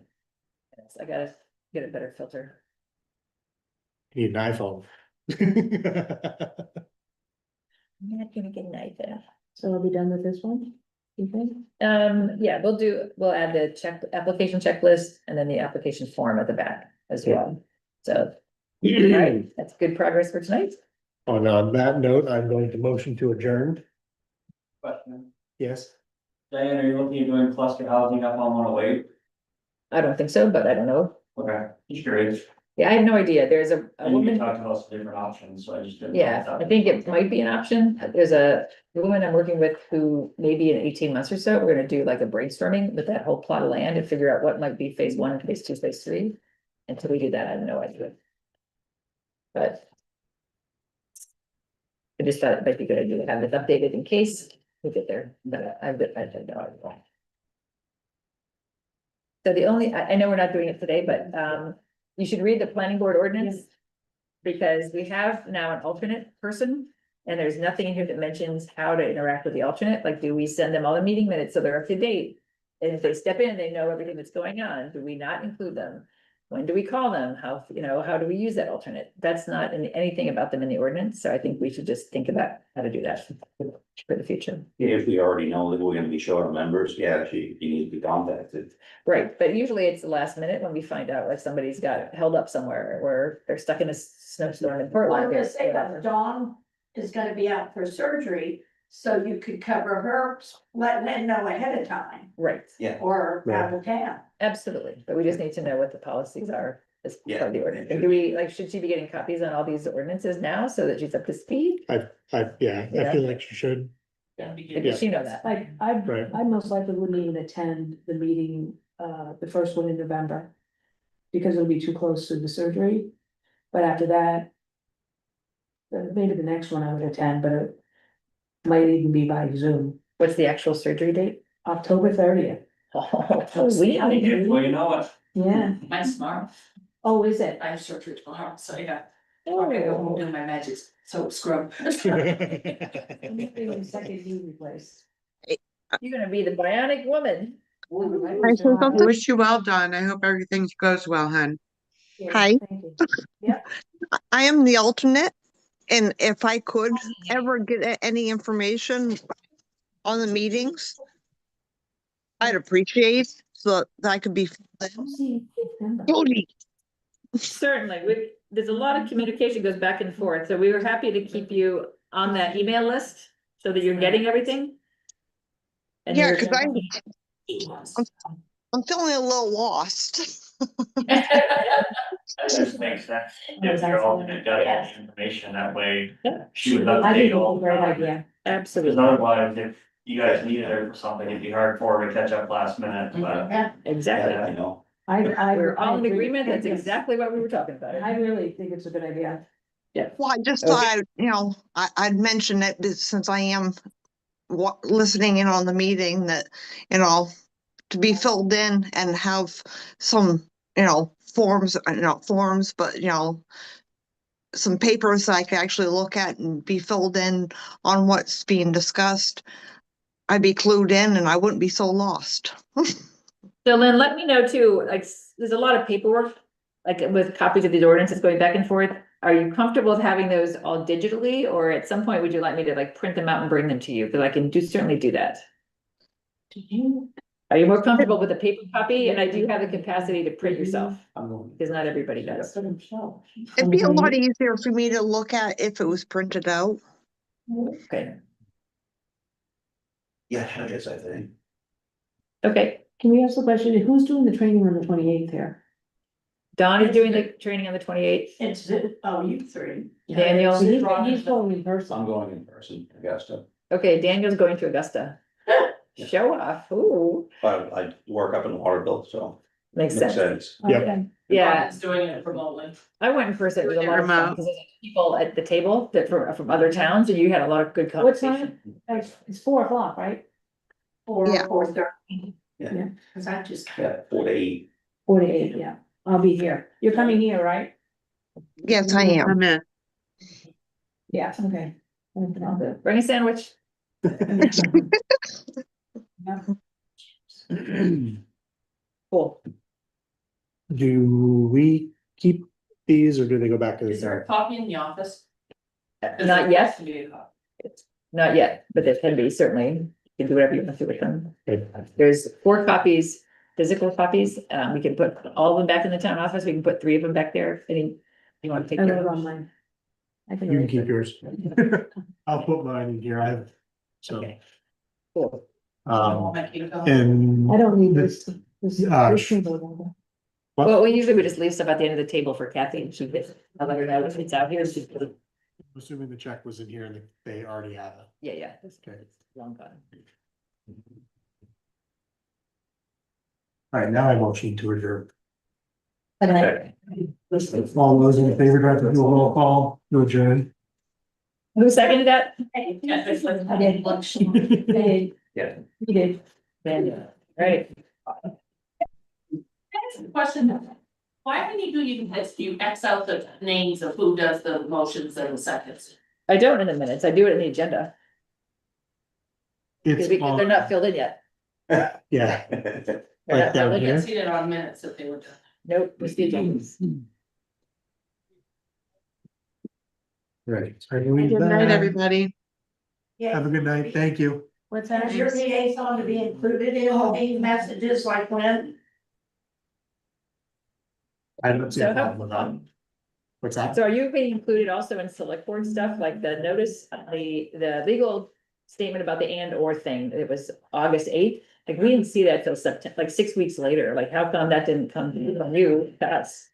I gotta get a better filter. Need an iPhone. I'm not gonna get an iPad. So are we done with this one? You think? Yeah, we'll add the application checklist and then the application form at the back as well. So, all right, that's good progress for tonight. On that note, I'm going to motion to adjourn. Question. Yes, Diane, are you looking at doing cluster housing up on 108? I don't think so, but I don't know. Okay, just curious. Yeah, I have no idea. There's a And you woman. talked about some different options, so I just didn't. know if Yeah, that I think was- it might be an option. There's a woman I'm working with who maybe in 18 months or so, we're gonna do like a brainstorming with that whole plot of land and figure out what might be phase 1, phase 2, phase 3. Until we do that, I have no idea. But I just thought it might be a good idea to have this updated in case we get there, but I don't know. So the only, I know we're not doing it today, but you should read the planning board ordinance. Because we have now an alternate person, and there's nothing in here that mentions how to interact with the alternate, like, do we send them all the meeting minutes so they're up to date? And if they step in, they know everything that's going on, do we not include them? When do we call them? How, how do we use that alternate? That's not in anything about them in the ordinance, so I think we should just think about how to do that for the future. If we already know that we're gonna be short of members, yeah, she needs to be contacted. Right, but usually it's the last minute when we find out, like, somebody's got held up somewhere, or they're stuck in a snowstorm in Well, I Portland. was or gonna say whatever. that Dawn is gonna be out for surgery, so you could cover her, letting them know ahead of time, Right, or out of town. absolutely, but we just need to know what the policies are as part Yeah. of the ordinance. And do we, like, should she be getting copies on all these ordinances now so that she's up to speed? I feel like you should, Or does she know that? right? I most likely wouldn't even attend the meeting, the first one in November. Because it'll be too close to the surgery, but after that. Maybe the next one I would attend, but it might even be by Zoom, What's the actual surgery date? October 30th, Oh, we- Well, you know what? yeah, Mine's tomorrow, oh, is it? I have surgery tomorrow, so yeah. Oh. I'm gonna go home and do my magic soap scrub. Second knee replaced. You're gonna be the bionic woman. I say I something? wish you well done. I hope everything goes well, hun. Yeah, Hi. thank you. I am the alternate, and if I could ever get any information on the meetings, I'd appreciate so that I could be. Certainly, there's a lot of communication goes back and forth, so we were happy to keep you on that email list so that you're getting everything. And Yeah, you're- because I'm feeling a little lost. Just makes sense. If your alternate does have the information, that way Yeah. she would I update think all it's a the great time. idea. Because Absolutely, otherwise, if you guys needed her for something, it'd be hard for her to catch up last minute, but. Yeah, exactly. Yeah, I know. We're all in agree. agreement, that's exactly what we were talking about. I really think it's a good idea. Well, I just Okay. thought, I'd mention it since I am listening in on the meeting that, to be filled in and have some, forms, not forms, but, some papers that I could actually look at and be filled in on what's being discussed. I'd be clued in and I wouldn't be so lost. So Lynn, let me know too, like, there's a lot of paperwork, like with copies of these ordinances going back and forth. Are you comfortable with having those all digitally, or at some point would you like me to like print them out and bring them to you? Because I can certainly do that. Are you more comfortable with a paper copy? And I do have the capacity to print yourself, I'm going. because not everybody does. It'd be a lot easier for me to look at if it was printed out. Okay, Yeah, I guess I think. okay. Can we ask the question, who's doing the training on the 28th here? Don is doing the training on the 28th. it's, oh, you three. Daniel? So he's going in person. I'm going in person, Augusta, Okay, Daniel's going to Augusta. Show off, ooh. but I work up in Waterville, so Makes Makes sense. sense. Yep. Okay. Yeah, It's doing it remotely. I went in person, it was a lot of fun, Remote. because there's people at the table that from other towns, and you had a lot of good What conversation. time? It's 4 o'clock, right? Yeah. 4:30. Yeah. Cause I just. Yeah, 4 to 8. 4 to 8, yeah. I'll be here. You're coming here, right? Yes, I am. I'm in. Yeah, okay. I'll do. Bring a sandwich. Cool. Do we keep these or do they go back to Is there a the? copy in the office? Not yet, Supposed to be a copy. not yet, but there can be, certainly, you can do whatever you want to do with them. Okay. There's 4 copies, physical copies, we can put all of them back in the town office, we can put 3 of them back there, any, you wanna take I care live of on them? mine. I can. You can read keep it. yours. I'll put mine in here. I have, so, Okay. Cool. and. I don't need the- this. Yeah. What? Well, we usually would just leave stuff at the end of the table for Kathy, and she gets, I'll let her know if it's out here, she's, Assuming the check was in here and they already have it. yeah, it's Okay. long gone. All right, now I motion to adjourn. Okay. All those in favor, do I have to do a roll call to adjourn? Who seconded that? I did. You did. Yeah. You did. Right, Question, why when you do this, do you X out the names of who does the motions and the seconds? I don't in the minutes, I do it in the agenda, It's because they're not filled in yet. Yeah, They're like not down filled in I here. yet. see it on minutes if they were done. Nope, it's the agendas. Right. Good night, Night, everybody. Have a good night. Thank you. What's Is your liaison to be included in all these messages like when? I don't see a So- problem with that. What's that? So are you being included also in select board stuff, like the notice, the legal statement about the and or thing, it was August 8th? Like, we didn't see that till September, like 6 weeks later, like, how come that didn't come from you to us?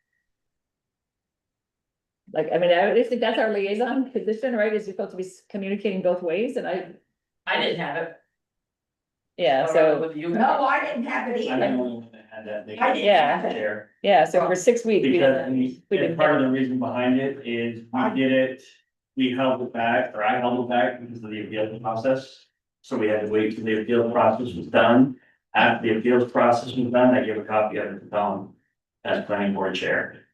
Like, I mean, I think that's our liaison position, right, is you're supposed to be communicating both ways, and I, I didn't have it. yeah, I don't know so, whether you No, have it. I didn't have it I'm the either. only one that had that. They I didn't Yeah. have it. There. yeah, so for 6 weeks. we Because, didn't- and we didn't part of get- the reason behind it is we did it, we held it back, or I held it back because of the appeal process. So we had to wait till the appeal process was done. After the appeals process was done, I gave a copy of it to Tom as planning board chair.